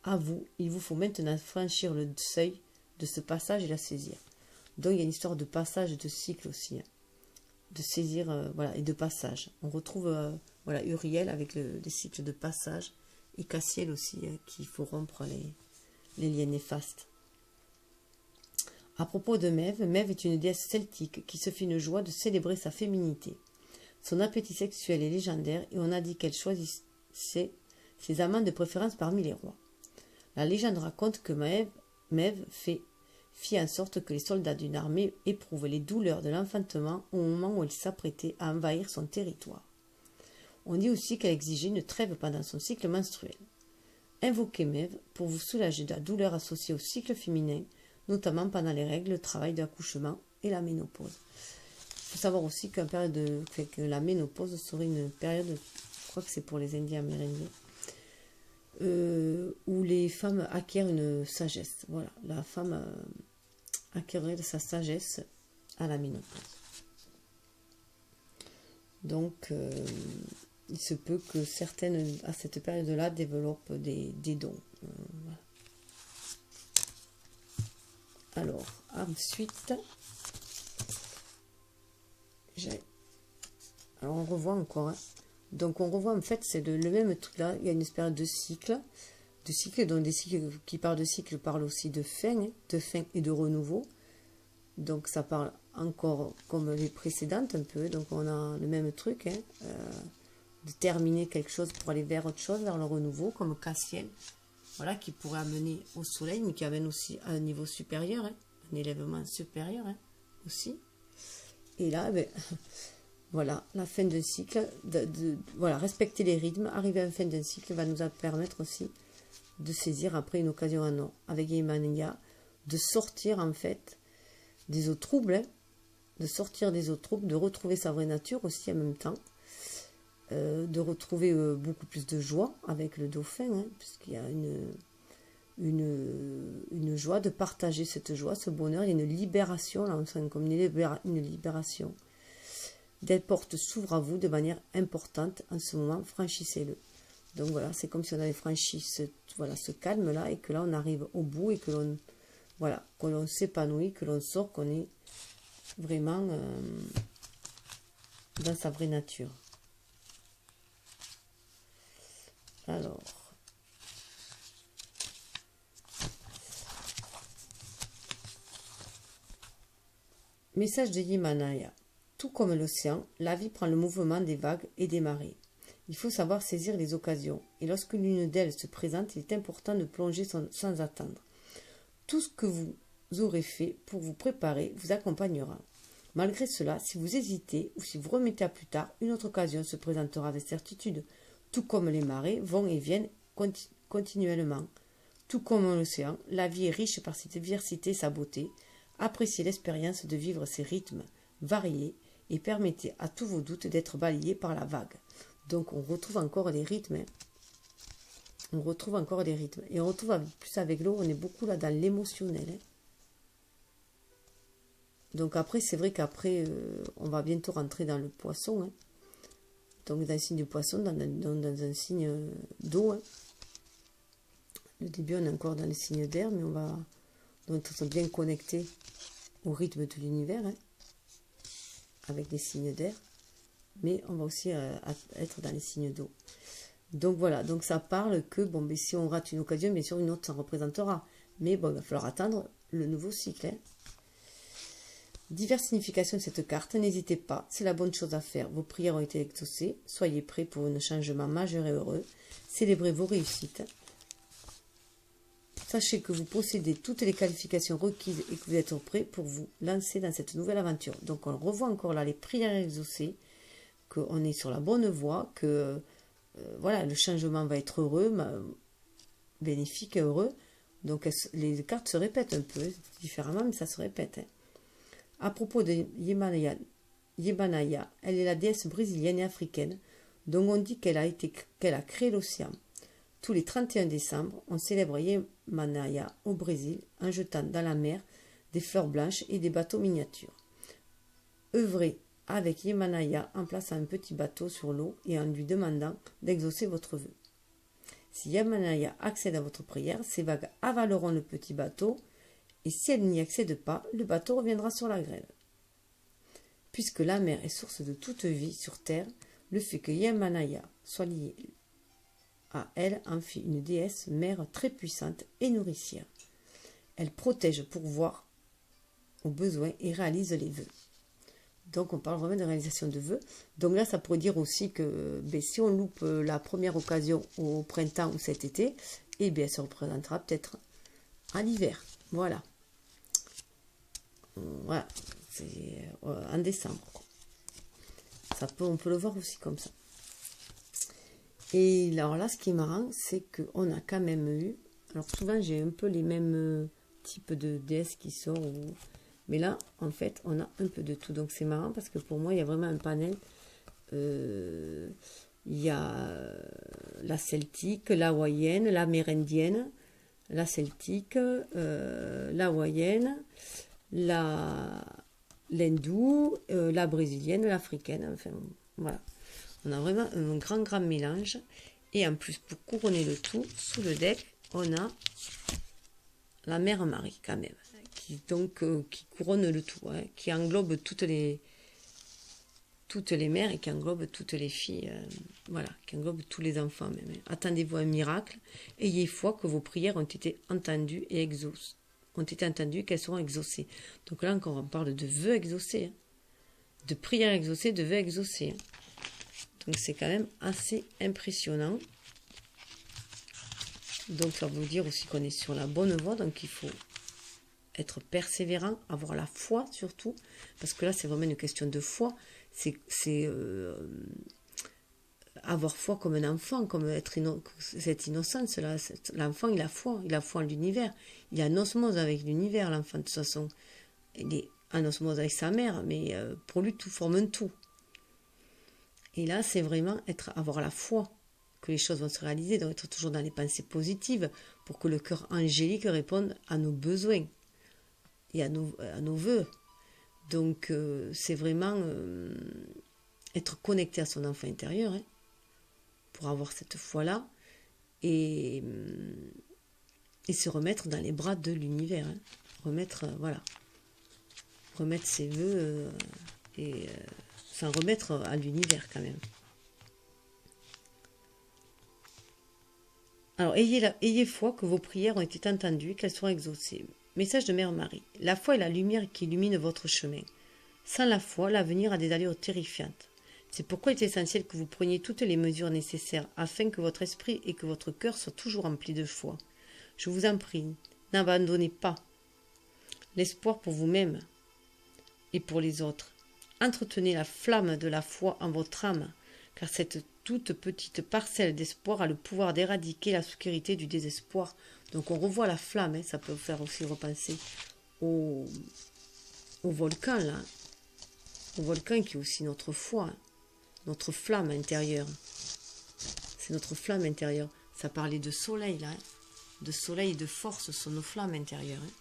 à vous. Il vous faut maintenant franchir le seuil de ce passage et la saisir. Donc il y a une histoire de passage de cycle aussi. Hein. De saisir et de passage. On retrouve Uriel avec les cycles de passage et Cassiel aussi qu'il faut rompre les liens néfastes. À propos de Mève, Mève est une déesse celtique qui se fait une joie de célébrer sa féminité. Son appétit sexuel est légendaire et on a dit qu'elle choisissait ses amants de préférence parmi les rois. La légende raconte que Mève fit en sorte que les soldats d'une armée éprouvent les douleurs de l'enfantement au moment où elle s'apprêtait à envahir son territoire. On dit aussi qu'elle exigeait une trêve pendant son cycle menstruel. Invoquez Mève pour vous soulager de la douleur associée au cycle féminin, notamment pendant les règles, le travail de l'accouchement et la ménopause. Il faut savoir aussi que la ménopause serait une période, je crois que c'est pour les Indiens amérindiens, où les femmes acquièrent une sagesse. Voilà, la femme acquérait de sa sagesse à la ménopause. Donc, il se peut que certaines, à cette période-là, développent des dons. Voilà. Alors, ensuite, alors on revoit encore. Hein. Donc, on revoit, en fait, c'est le même truc là. Il y a une espèce de cycle. Donc des cycles qui parlent de cycle parlent aussi de fin et de renouveau. Donc, ça parle encore comme les précédentes un peu. Donc, on a le même truc, hein, de terminer quelque chose pour aller vers autre chose, vers le renouveau, comme Cassiel. Voilà, qui pourrait amener au soleil, mais qui amène aussi à un niveau supérieur, hein, un élèvement supérieur hein, aussi. Et là, voilà, la fin d'un cycle, voilà, respecter les rythmes, arriver à la fin d'un cycle va nous permettre aussi de saisir après une occasion en or, avec Emmanuel, de sortir en fait des eaux troubles, hein, de retrouver sa vraie nature aussi en même temps, de retrouver beaucoup plus de joie avec le dauphin, hein, puisqu'il y a une joie, de partager cette joie, ce bonheur. Il y a une libération, là on sent comme une libération. Des portes s'ouvrent à vous de manière importante en ce moment, franchissez-le. Donc voilà, c'est comme si on avait franchi ce calme-là et que là on arrive au bout et que l'on s'épanouit, que l'on sort, qu'on est vraiment dans sa vraie nature. Alors, message de Yimanaya. Tout comme l'océan, la vie prend le mouvement des vagues et des marées. Il faut savoir saisir les occasions, et lorsque l'une d'elles se présente, il est important de plonger sans attendre. Tout ce que vous aurez fait pour vous préparer vous accompagnera. Malgré cela, si vous hésitez ou si vous remettez à plus tard, une autre occasion se présentera avec certitude. Tout comme les marées vont et viennent continuellement. Tout comme l'océan, la vie est riche par sa diversité et sa beauté. Appréciez l'expérience de vivre ces rythmes variés et permettez à tous vos doutes d'être balayés par la vague. Donc on retrouve encore des rythmes. Hein. On retrouve encore des rythmes. Et on retrouve plus avec l'eau, on est beaucoup là dans l'émotionnel. Hein. Donc après, c'est vrai qu'après, on va bientôt rentrer dans le poisson. Hein. Donc dans un signe de poisson, dans un signe d'eau. Hein. Le début, on est encore dans les signes d'air, mais on va donc être bien connecté au rythme de l'univers, hein, avec les signes d'air. Mais on va aussi être dans les signes d'eau. Donc voilà, donc ça parle que, bon, mais si on rate une occasion, bien sûr, une autre s'en représentera. Mais bon, il va falloir attendre le nouveau cycle. Hein. Diverses significations de cette carte, n'hésitez pas, c'est la bonne chose à faire. Vos prières ont été exaucées, soyez prêts pour un changement majeur et heureux. Célébrez vos réussites. Sachez que vous possédez toutes les qualifications requises et que vous êtes prêts pour vous lancer dans cette nouvelle aventure. Donc on revoit encore là les prières exaucées, qu'on est sur la bonne voie, que voilà, le changement va être heureux, bénéfique et heureux. Donc les cartes se répètent un peu, différemment, mais ça se répète. Hein. À propos de Yemanaya, elle est la déesse brésilienne et africaine, dont on dit qu'elle a créé l'océan. Tous les 31 décembre, on célèbre Yemanaya au Brésil en jetant dans la mer des fleurs blanches et des bateaux miniatures. Œuvrez avec Yemanaya en plaçant un petit bateau sur l'eau et en lui demandant d'exaucer votre vœu. Si Yemanaya accède à votre prière, ces vagues avaleront le petit bateau, et si elle n'y accède pas, le bateau reviendra sur la grève. Puisque la mer est source de toute vie sur terre, le fait que Yemanaya soit liée à elle en fait une déesse mère très puissante et nourricière. Elle protège, pourvoit aux besoins et réalise les vœux. Donc on parle vraiment de réalisation de vœux. Donc là, ça pourrait dire aussi que si on loupe la première occasion au printemps ou cet été, eh bien, ça représentera peut-être à l'hiver. Voilà. Voilà. C'est en décembre. On peut le voir aussi comme ça. Et alors là, ce qui est marrant, c'est qu'on a quand même eu... Alors souvent, j'ai un peu les mêmes types de déesses qui sortent. Mais là, en fait, on a un peu de tout. Donc c'est marrant parce que pour moi, il y a vraiment un panel. Il y a la celtique, la hawaïenne, l'amérindienne, la celtique, la hawaïenne, l'hindoue, la brésilienne, l'africaine. Enfin, voilà. On a vraiment un grand mélange. Et en plus, pour couronner le tout, sous le deck, on a la mère Marie, quand même. Qui couronne le tout, hein, qui englobe toutes les mères et qui englobe toutes les filles, voilà, qui englobe tous les enfants même. Hein. Attendez-vous à un miracle, ayez foi que vos prières ont été entendues et qu'elles seront exaucées. Donc là encore, on parle de vœux exaucés, hein, de prières exaucées, de vœux exaucés. Hein. Donc c'est quand même assez impressionnant. Donc ça veut dire aussi qu'on est sur la bonne voie, donc il faut être persévérant, avoir la foi surtout, parce que là c'est vraiment une question de foi, c'est avoir foi comme un enfant, comme être cette innocence là, l'enfant il a foi en l'univers, il est en osmose avec l'univers, l'enfant de toute façon, il est en osmose avec sa mère, mais pour lui tout forme un tout. Et là c'est vraiment avoir la foi que les choses vont se réaliser, donc être toujours dans les pensées positives pour que le cœur angélique réponde à nos besoins et à nos vœux. Donc c'est vraiment être connecté à son enfant intérieur, hein, pour avoir cette foi-là et se remettre dans les bras de l'univers, hein. Remettre ses vœux et s'en remettre à l'univers quand même. Alors ayez foi que vos prières ont été entendues, qu'elles seront exaucées. Message de Mère Marie. La foi est la lumière qui illumine votre chemin. Sans la foi, l'avenir a des allures terrifiantes. C'est pourquoi il est essentiel que vous preniez toutes les mesures nécessaires afin que votre esprit et que votre cœur soient toujours remplis de foi. Je vous en prie, n'abandonnez pas l'espoir pour vous-même et pour les autres. Entretenez la flamme de la foi en votre âme, car cette toute petite parcelle d'espoir a le pouvoir d'éradiquer la sécurité du désespoir. Donc on revoit la flamme, hein, ça peut faire aussi repenser au volcan, là. Au volcan qui est aussi notre foi, hein, notre flamme intérieure. C'est notre flamme intérieure. Ça parlait de soleil, là. Hein. De soleil et de force sur nos flammes intérieures. Hein.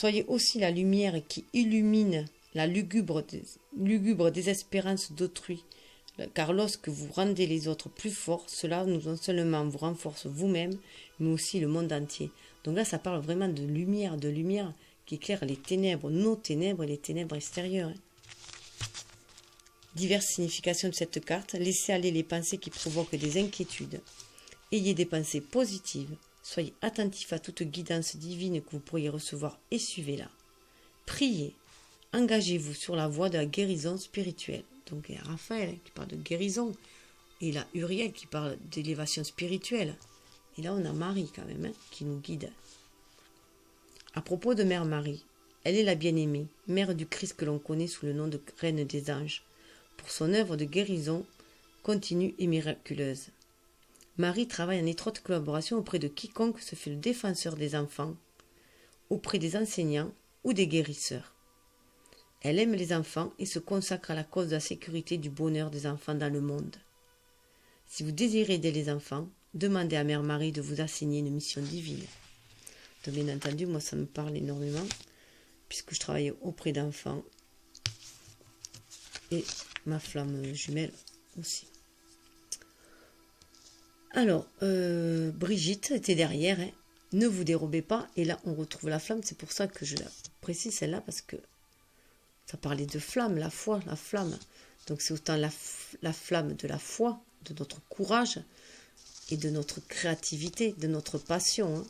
Soyez aussi la lumière qui illumine la lugubre désespérance d'autrui, car lorsque vous rendez les autres plus forts, cela non seulement vous renforce vous-même, mais aussi le monde entier. Donc là, ça parle vraiment de lumière qui éclaire les ténèbres, nos ténèbres et les ténèbres extérieures. Diverses significations de cette carte. Laissez aller les pensées qui provoquent des inquiétudes. Ayez des pensées positives. Soyez attentifs à toute guidance divine que vous pourriez recevoir et suivez-la. Priez. Engagez-vous sur la voie de la guérison spirituelle. Donc il y a Raphaël qui parle de guérison. Et il y a Uriel qui parle d'élévation spirituelle. Et là on a Marie quand même qui nous guide. À propos de Mère Marie, elle est la bien-aimée, mère du Christ que l'on connaît sous le nom de Reine des Anges, pour son œuvre de guérison continue et miraculeuse. Marie travaille en étroite collaboration auprès de quiconque se fait le défenseur des enfants, auprès des enseignants ou des guérisseurs. Elle aime les enfants et se consacre à la cause de la sécurité et du bonheur des enfants dans le monde. Si vous désirez aider les enfants, demandez à Mère Marie de vous assigner une mission divine. Donc, bien entendu, moi ça me parle énormément, puisque je travaille auprès d'enfants et ma flamme jumelle aussi. Alors, Brigitte était derrière, ne vous dérobez pas, et là on retrouve la flamme, c'est pour ça que je la précise celle-là, parce que ça parlait de flamme, la foi, la flamme. Donc c'est autant la flamme de la foi, de notre courage et de notre créativité, de notre passion.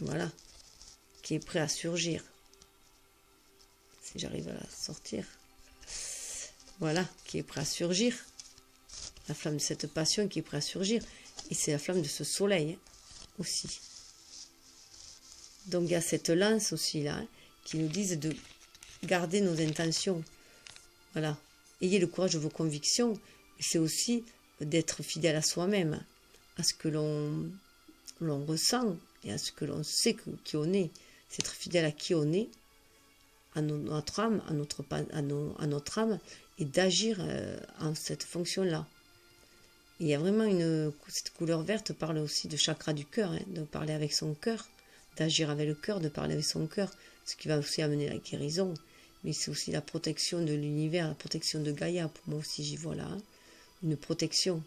Voilà, qui est prêt à surgir. Si j'arrive à la sortir. Voilà, qui est prêt à surgir. La flamme de cette passion qui est prêt à surgir. Et c'est la flamme de ce soleil aussi. Donc il y a cette lance aussi là, qui nous disent de garder nos intentions. Voilà. Ayez le courage de vos convictions. C'est aussi d'être fidèle à soi-même, à ce que l'on ressent et à ce que l'on sait qui on est. C'est être fidèle à qui on est, à notre âme, à notre âme, et d'agir en cette fonction-là. Il y a vraiment cette couleur verte parle aussi de chakra du cœur, de parler avec son cœur, d'agir avec le cœur, de parler avec son cœur, ce qui va aussi amener la guérison. Mais c'est aussi la protection de l'univers, la protection de Gaïa, pour moi aussi j'y vois là, une protection.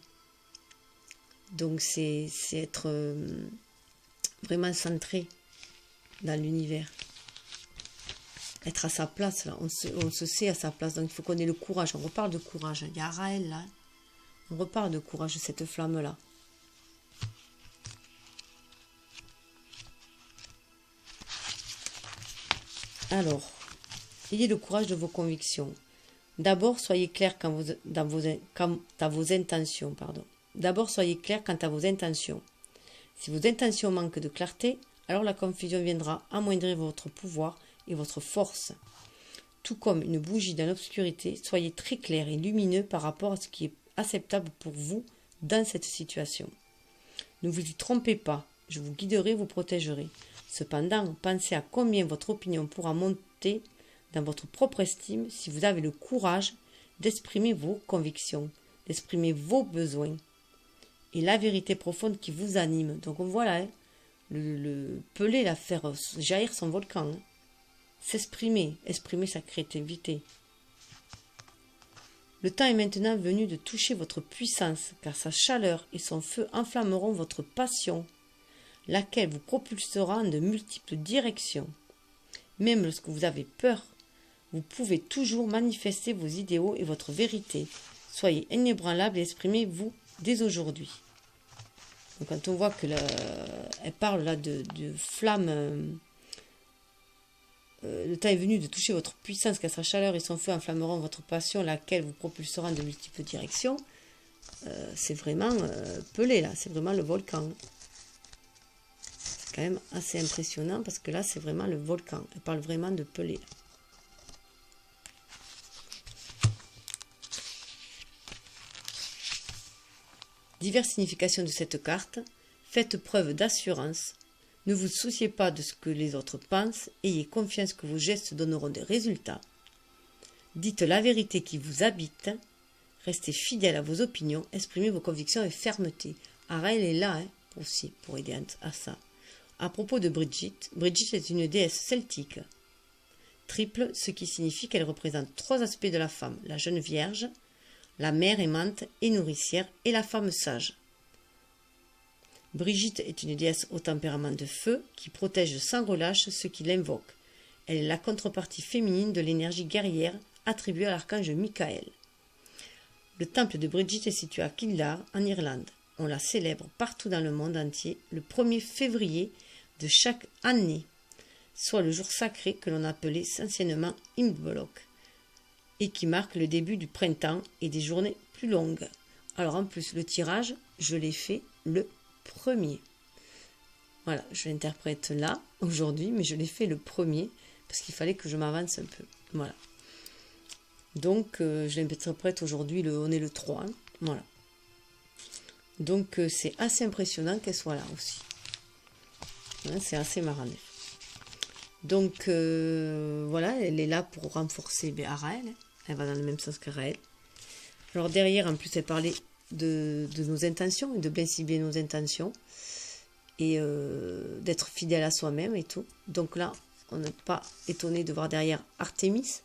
Donc c'est être vraiment centré dans l'univers. Être à sa place, là, on se sait à sa place, donc il faut qu'on ait le courage. On reparle de courage, il y a Raël là, on reparle de courage, cette flamme-là. Alors, ayez le courage de vos convictions. D'abord, soyez clair quant à vos intentions. D'abord, soyez clair quant à vos intentions. Si vos intentions manquent de clarté, alors la confusion viendra amoindrir votre pouvoir et votre force. Tout comme une bougie dans l'obscurité, soyez très clair et lumineux par rapport à ce qui est acceptable pour vous dans cette situation. Ne vous y trompez pas, je vous guiderai, vous protégerai. Cependant, pensez à combien votre opinion pourra monter dans votre propre estime si vous avez le courage d'exprimer vos convictions, d'exprimer vos besoins et la vérité profonde qui vous anime. Donc on voit là, le peler, la faire jaillir son volcan, s'exprimer, exprimer sa créativité. Le temps est maintenant venu de toucher votre puissance, car sa chaleur et son feu enflammeront votre passion, laquelle vous propulsera en de multiples directions. Même lorsque vous avez peur, vous pouvez toujours manifester vos idéaux et votre vérité. Soyez inébranlable et exprimez-vous dès aujourd'hui. Donc quand on voit que elle parle là de flamme, le temps est venu de toucher votre puissance, car sa chaleur et son feu enflammeront votre passion, laquelle vous propulsera en de multiples directions. C'est vraiment pelé là, c'est vraiment le volcan. C'est quand même assez impressionnant parce que là c'est vraiment le volcan. Elle parle vraiment de pelé. Diverses significations de cette carte. Faites preuve d'assurance. Ne vous souciez pas de ce que les autres pensent. Ayez confiance que vos gestes donneront des résultats. Dites la vérité qui vous habite. Restez fidèle à vos opinions. Exprimez vos convictions avec fermeté. Araël est là aussi pour aider à ça. À propos de Brigitte, Brigitte est une déesse celtique, triple, ce qui signifie qu'elle représente 3 aspects de la femme, la jeune vierge, la mère aimante et nourricière, et la femme sage. Brigitte est une déesse au tempérament de feu qui protège sans relâche ceux qui l'invoquent. Elle est la contrepartie féminine de l'énergie guerrière attribuée à l'archange Michael. Le temple de Brigitte est situé à Kildare, en Irlande. On la célèbre partout dans le monde entier le 1er février de chaque année, soit le jour sacré que l'on appelait anciennement Imbolc, et qui marque le début du printemps et des journées plus longues. Alors en plus, le tirage, je l'ai fait le 1er. Voilà, je l'interprète là, aujourd'hui, mais je l'ai fait le 1er, parce qu'il fallait que je m'avance un peu. Voilà. Donc, je l'interprète aujourd'hui, on est le 3. Hein, voilà. Donc, c'est assez impressionnant qu'elle soit là aussi. Hein, c'est assez marrant. Donc, voilà, elle est là pour renforcer Araël. Elle va dans le même sens que Raël. Alors, derrière, en plus, elle parlait de nos intentions et de bien cibler nos intentions et d'être fidèle à soi-même et tout. Donc là, on n'est pas étonné de voir derrière Artémis,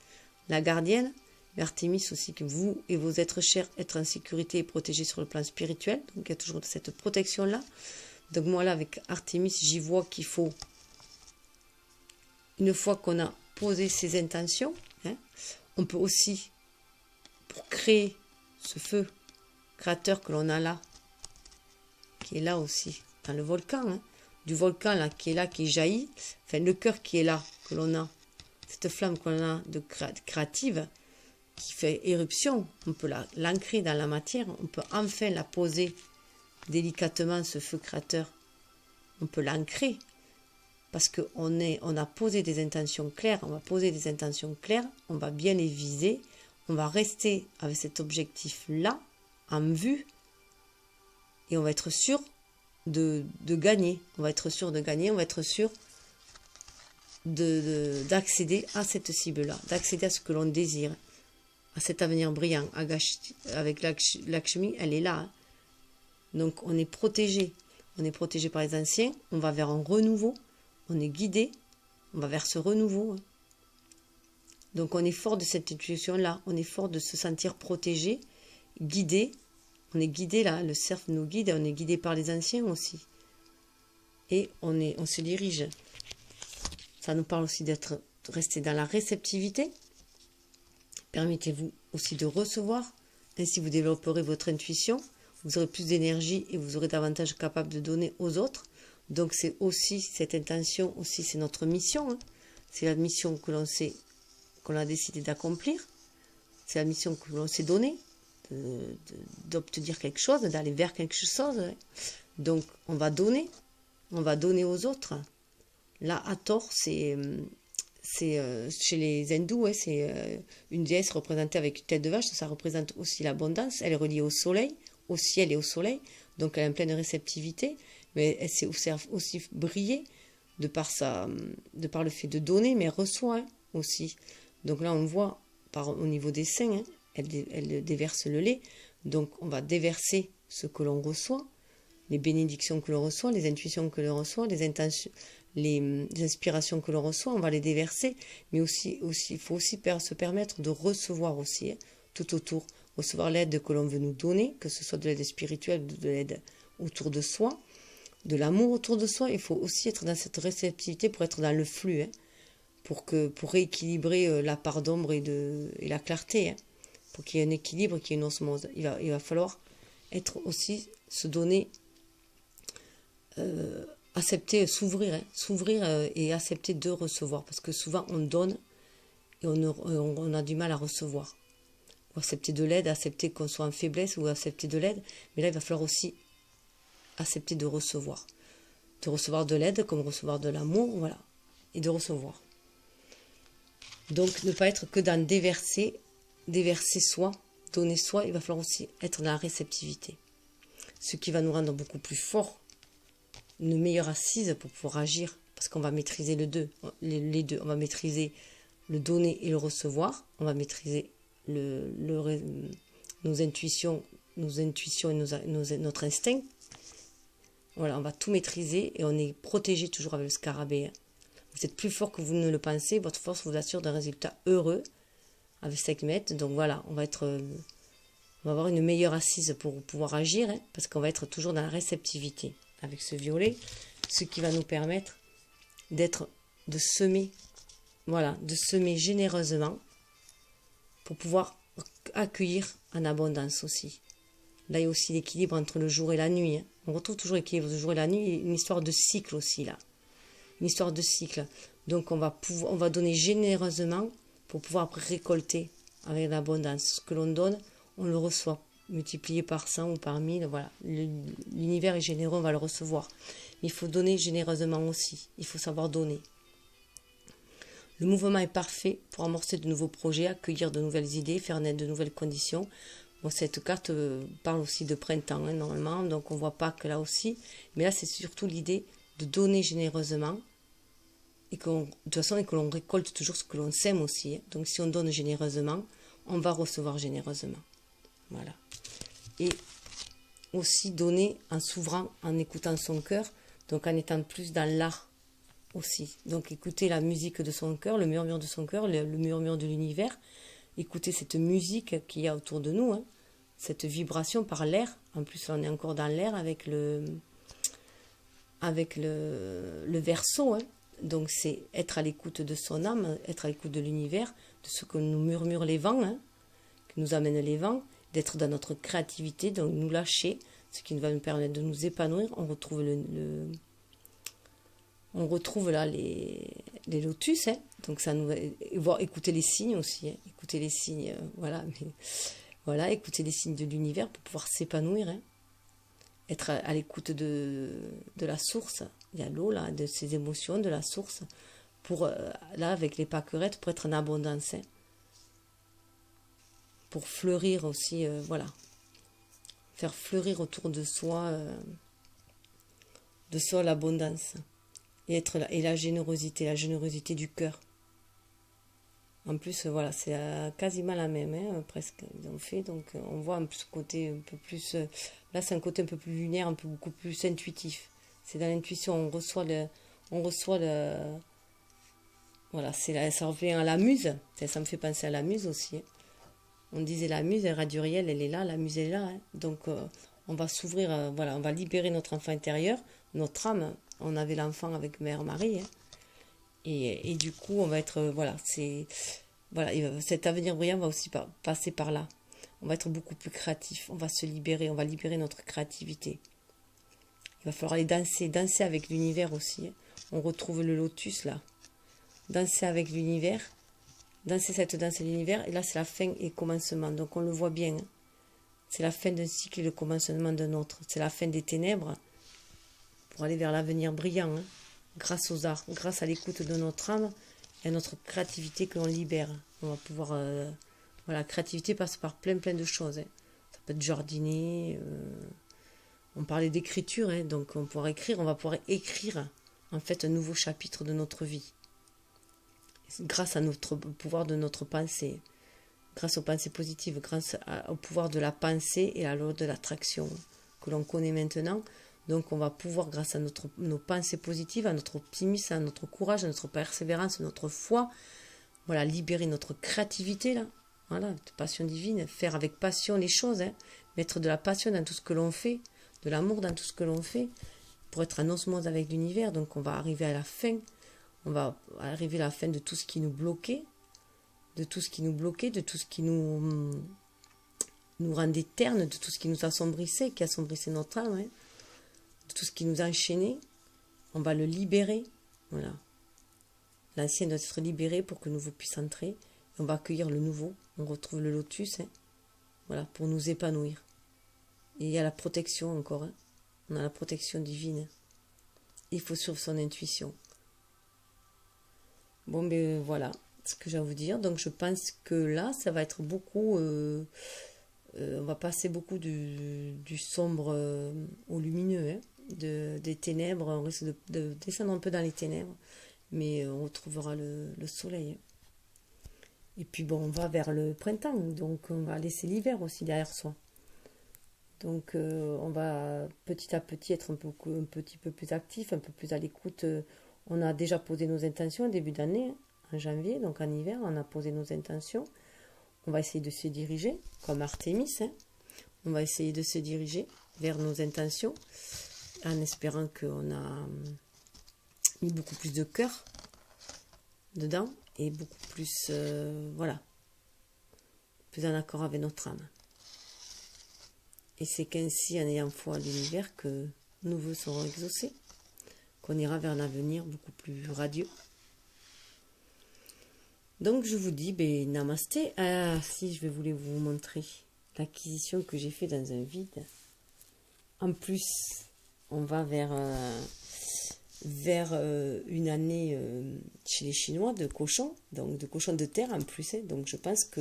la gardienne, mais Artémis aussi que vous et vos êtres chers être en sécurité et protégés sur le plan spirituel. Donc il y a toujours cette protection-là. Donc moi là, avec Artémis, j'y vois qu'il faut, une fois qu'on a posé ses intentions, hein, on peut aussi, pour créer ce feu créateur que l'on a là, qui est là aussi, dans le volcan, hein, du volcan là, qui est là, qui jaillit, enfin le cœur qui est là, que l'on a, cette flamme qu'on a de créative, qui fait éruption, on peut l'ancrer dans la matière, on peut enfin la poser délicatement, ce feu créateur, on peut l'ancrer, parce qu'on a posé des intentions claires, on va poser des intentions claires, on va bien les viser, on va rester avec cet objectif-là, en vue, et on va être sûr de gagner, on va être sûr de gagner, on va être sûr d'accéder à cette cible-là, d'accéder à ce que l'on désire, à cet avenir brillant. Avec Lakshmi, elle est là, hein. Donc on est protégé par les anciens, on va vers un renouveau, on est guidé, on va vers ce renouveau, hein. Donc on est fort de cette intuition-là, on est fort de se sentir protégé, guidé. On est guidé là, le cerf nous guide, on est guidé par les anciens aussi. Et on se dirige. Ça nous parle aussi de rester dans la réceptivité. Permettez-vous aussi de recevoir. Ainsi vous développerez votre intuition. Vous aurez plus d'énergie et vous aurez davantage capable de donner aux autres. Donc c'est aussi cette intention, aussi c'est notre mission. Hein. C'est la mission que l'on sait, qu'on a décidé d'accomplir. C'est la mission que l'on s'est donnée. D'obtenir quelque chose, d'aller vers quelque chose. Donc, on va donner aux autres. Là, Hathor, c'est chez les hindous, hein, c'est une déesse représentée avec une tête de vache, ça représente aussi l'abondance. Elle est reliée au soleil, au ciel et au soleil, donc elle est en pleine réceptivité, mais elle sait aussi briller de par le fait de donner, mais elle reçoit, hein, aussi. Donc là, on voit au niveau des seins, hein, elle déverse le lait, donc on va déverser ce que l'on reçoit, les bénédictions que l'on reçoit, les intuitions que l'on reçoit, les inspirations que l'on reçoit, on va les déverser, mais il faut aussi se permettre de recevoir aussi, hein, tout autour, recevoir l'aide que l'on veut nous donner, que ce soit de l'aide spirituelle, de l'aide autour de soi, de l'amour autour de soi. Il faut aussi être dans cette réceptivité pour être dans le flux, hein, pour rééquilibrer la part d'ombre et la clarté, hein. Pour qu'il y ait un équilibre, qu'il y ait une osmose. Il va falloir se donner, accepter, s'ouvrir, hein, et accepter de recevoir. Parce que souvent, on donne et on a du mal à recevoir. Ou accepter de l'aide, accepter qu'on soit en faiblesse ou accepter de l'aide. Mais là, il va falloir aussi accepter de recevoir. De recevoir de l'aide comme recevoir de l'amour, voilà. Et de recevoir. Donc, ne pas être que dans déverser soi, donner soi, il va falloir aussi être dans la réceptivité. Ce qui va nous rendre beaucoup plus forts, une meilleure assise pour pouvoir agir, parce qu'on va maîtriser les deux. On va maîtriser le donner et le recevoir, on va maîtriser nos intuitions et notre instinct, Voilà, on va tout maîtriser et on est protégé toujours avec le scarabée. Hein. Vous êtes plus fort que vous ne le pensez. Votre force vous assure d'un résultat heureux avec Sekhmet. Donc voilà, on va avoir une meilleure assise pour pouvoir agir, hein, parce qu'on va être toujours dans la réceptivité avec ce violet, ce qui va nous permettre de semer, voilà, de semer généreusement pour pouvoir accueillir en abondance aussi. Là, il y a aussi l'équilibre entre le jour et la nuit. Hein. On retrouve toujours l'équilibre du jour et la nuit, une histoire de cycle aussi là. Une histoire de cycle. Donc on va donner généreusement pour pouvoir récolter avec l'abondance. Ce que l'on donne, on le reçoit. Multiplié par 100 ou par 1000, voilà. L'univers est généreux, on va le recevoir. Mais il faut donner généreusement aussi. Il faut savoir donner. Le mouvement est parfait pour amorcer de nouveaux projets, accueillir de nouvelles idées, faire naître de nouvelles conditions. Bon, cette carte parle aussi de printemps, hein, normalement, donc on ne voit pas que là aussi. Mais là, c'est surtout l'idée de donner généreusement et de toute façon, et que l'on récolte toujours ce que l'on sème aussi. Hein. Donc, si on donne généreusement, on va recevoir généreusement. Voilà. Et aussi donner en s'ouvrant, en écoutant son cœur, donc en étant plus dans l'art aussi. Donc, écouter la musique de son cœur, le murmure de son cœur, le murmure de l'univers. Écouter cette musique qu'il y a autour de nous, hein, cette vibration par l'air. En plus, on est encore dans l'air avec le Verseau. Hein. Donc, c'est être à l'écoute de son âme, être à l'écoute de l'univers, de ce que nous murmurent les vents, hein, que nous amènent les vents, d'être dans notre créativité, donc nous lâcher, ce qui va nous permettre de nous épanouir. On retrouve on retrouve là les lotus, hein. Donc ça nous va écouter les signes aussi, hein. Écouter les signes, voilà, mais voilà, écouter les signes de l'univers pour pouvoir s'épanouir, hein. Être à l'écoute de la source, il y a l'eau là, de ses émotions, de la source, pour là avec les pâquerettes, pour être en abondance, hein. Pour fleurir aussi, voilà, faire fleurir autour de soi l'abondance. Et la générosité du cœur. En plus, voilà, c'est quasiment la même, hein, presque, ils ont fait. Donc, on voit un peu ce côté un peu plus... là, c'est un côté un peu plus lunaire, un peu beaucoup plus intuitif. C'est dans l'intuition, on reçoit le... Voilà, ça revient à la muse. Ça me fait penser à la muse aussi. Hein. On disait la muse, Raduriel, elle est là, la muse est là. Hein. Donc, on va s'ouvrir, voilà, on va libérer notre enfant intérieur, notre âme. On avait l'enfant avec Mère Marie. Hein. Et du coup, on va être, voilà, cet avenir brillant va aussi passer par là. On va être beaucoup plus créatif, on va se libérer, on va libérer notre créativité. Il va falloir aller danser avec l'univers aussi. Hein. On retrouve le lotus là. Danser avec l'univers, danser cette danse de l'univers, et là c'est la fin et le commencement, donc on le voit bien. Hein. C'est la fin d'un cycle et le commencement d'un autre. C'est la fin des ténèbres pour aller vers l'avenir brillant. Hein. Grâce aux arts, grâce à l'écoute de notre âme et à notre créativité que l'on libère. On va pouvoir... voilà, la créativité passe par plein de choses. Hein. Ça peut être jardiner. On parlait d'écriture, hein, donc on va pouvoir écrire en fait un nouveau chapitre de notre vie. Grâce à notre pouvoir de notre pensée. Grâce aux pensées positives, grâce au pouvoir de la pensée et à la loi de l'attraction que l'on connaît maintenant. Donc on va pouvoir, grâce à nos pensées positives, à notre optimisme, à notre courage, à notre persévérance, à notre foi, voilà, libérer notre créativité, là, voilà, passion divine, faire avec passion les choses, hein, mettre de la passion dans tout ce que l'on fait, de l'amour dans tout ce que l'on fait, pour être en osmose avec l'univers. Donc on va arriver à la fin, de tout ce qui nous bloquait, de tout ce qui nous rendait terne, de tout ce qui nous assombrissait, qui assombrissait notre âme, hein. Tout ce qui nous a enchaînés, on va le libérer. Voilà. L'ancien doit être libéré pour que le nouveau puisse entrer. On va accueillir le nouveau. On retrouve le lotus. Hein. Voilà, pour nous épanouir. Et il y a la protection encore. Hein. On a la protection divine. Il faut suivre son intuition. Bon, ben voilà ce que j'ai à vous dire. Donc je pense que là, ça va être beaucoup... on va passer beaucoup du sombre au lumineux, hein. Des ténèbres, on risque de descendre un peu dans les ténèbres, mais on retrouvera le soleil. Et puis bon, on va vers le printemps, donc on va laisser l'hiver aussi derrière soi. Donc on va petit à petit être un petit peu plus actif, un peu plus à l'écoute. On a déjà posé nos intentions au début d'année, en janvier, donc en hiver, on a posé nos intentions. On va essayer de se diriger, comme Artémis, hein. On va essayer de se diriger vers nos intentions, en espérant qu'on a mis beaucoup plus de cœur dedans, et beaucoup plus, voilà, plus en accord avec notre âme. Et c'est qu'ainsi, en ayant foi à l'univers, que nos vœux seront exaucés, qu'on ira vers l'avenir beaucoup plus radieux. Donc je vous dis, namasté. Ah si, je voulais vous montrer l'acquisition que j'ai fait dans un vide. En plus, on va vers une année chez les Chinois de cochons, donc de cochons de terre en plus. Hein. Donc je pense que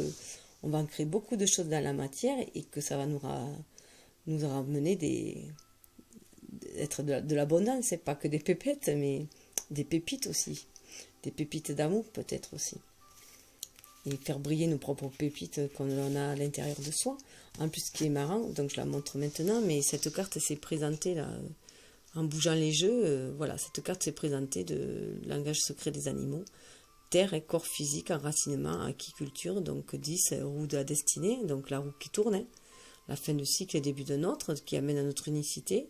on va en créer beaucoup de choses dans la matière et que ça va nous ramener de l'abondance, pas que des pépettes, mais des pépites aussi. Des pépites d'amour peut-être aussi. Et faire briller nos propres pépites qu'on en a à l'intérieur de soi. En plus, ce qui est marrant, donc je la montre maintenant, mais cette carte s'est présentée là, en bougeant les jeux. Voilà, cette carte s'est présentée de langage secret des animaux. Terre et corps physique, enracinement, aquiculture, donc 10, roue de la destinée, donc la roue qui tourne, hein, la fin de cycle et début d'un autre, qui amène à notre unicité,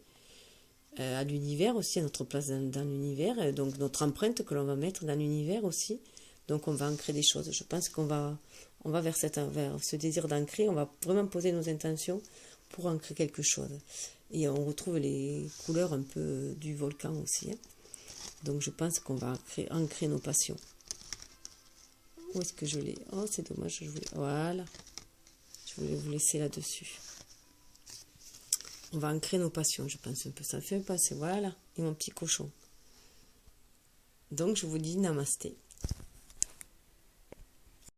à l'univers aussi, à notre place dans l'univers, donc notre empreinte que l'on va mettre dans l'univers aussi. Donc on va ancrer des choses. Je pense qu'on va vers ce désir d'ancrer, on va vraiment poser nos intentions pour ancrer quelque chose. Et on retrouve les couleurs un peu du volcan aussi. Hein. Donc je pense qu'on va ancrer nos passions. Où est-ce que je l'ai? Oh, c'est dommage, voilà. Je voulais vous laisser là-dessus. On va ancrer nos passions, je pense un peu. Ça fait passer, voilà. Et mon petit cochon. Donc je vous dis namasté.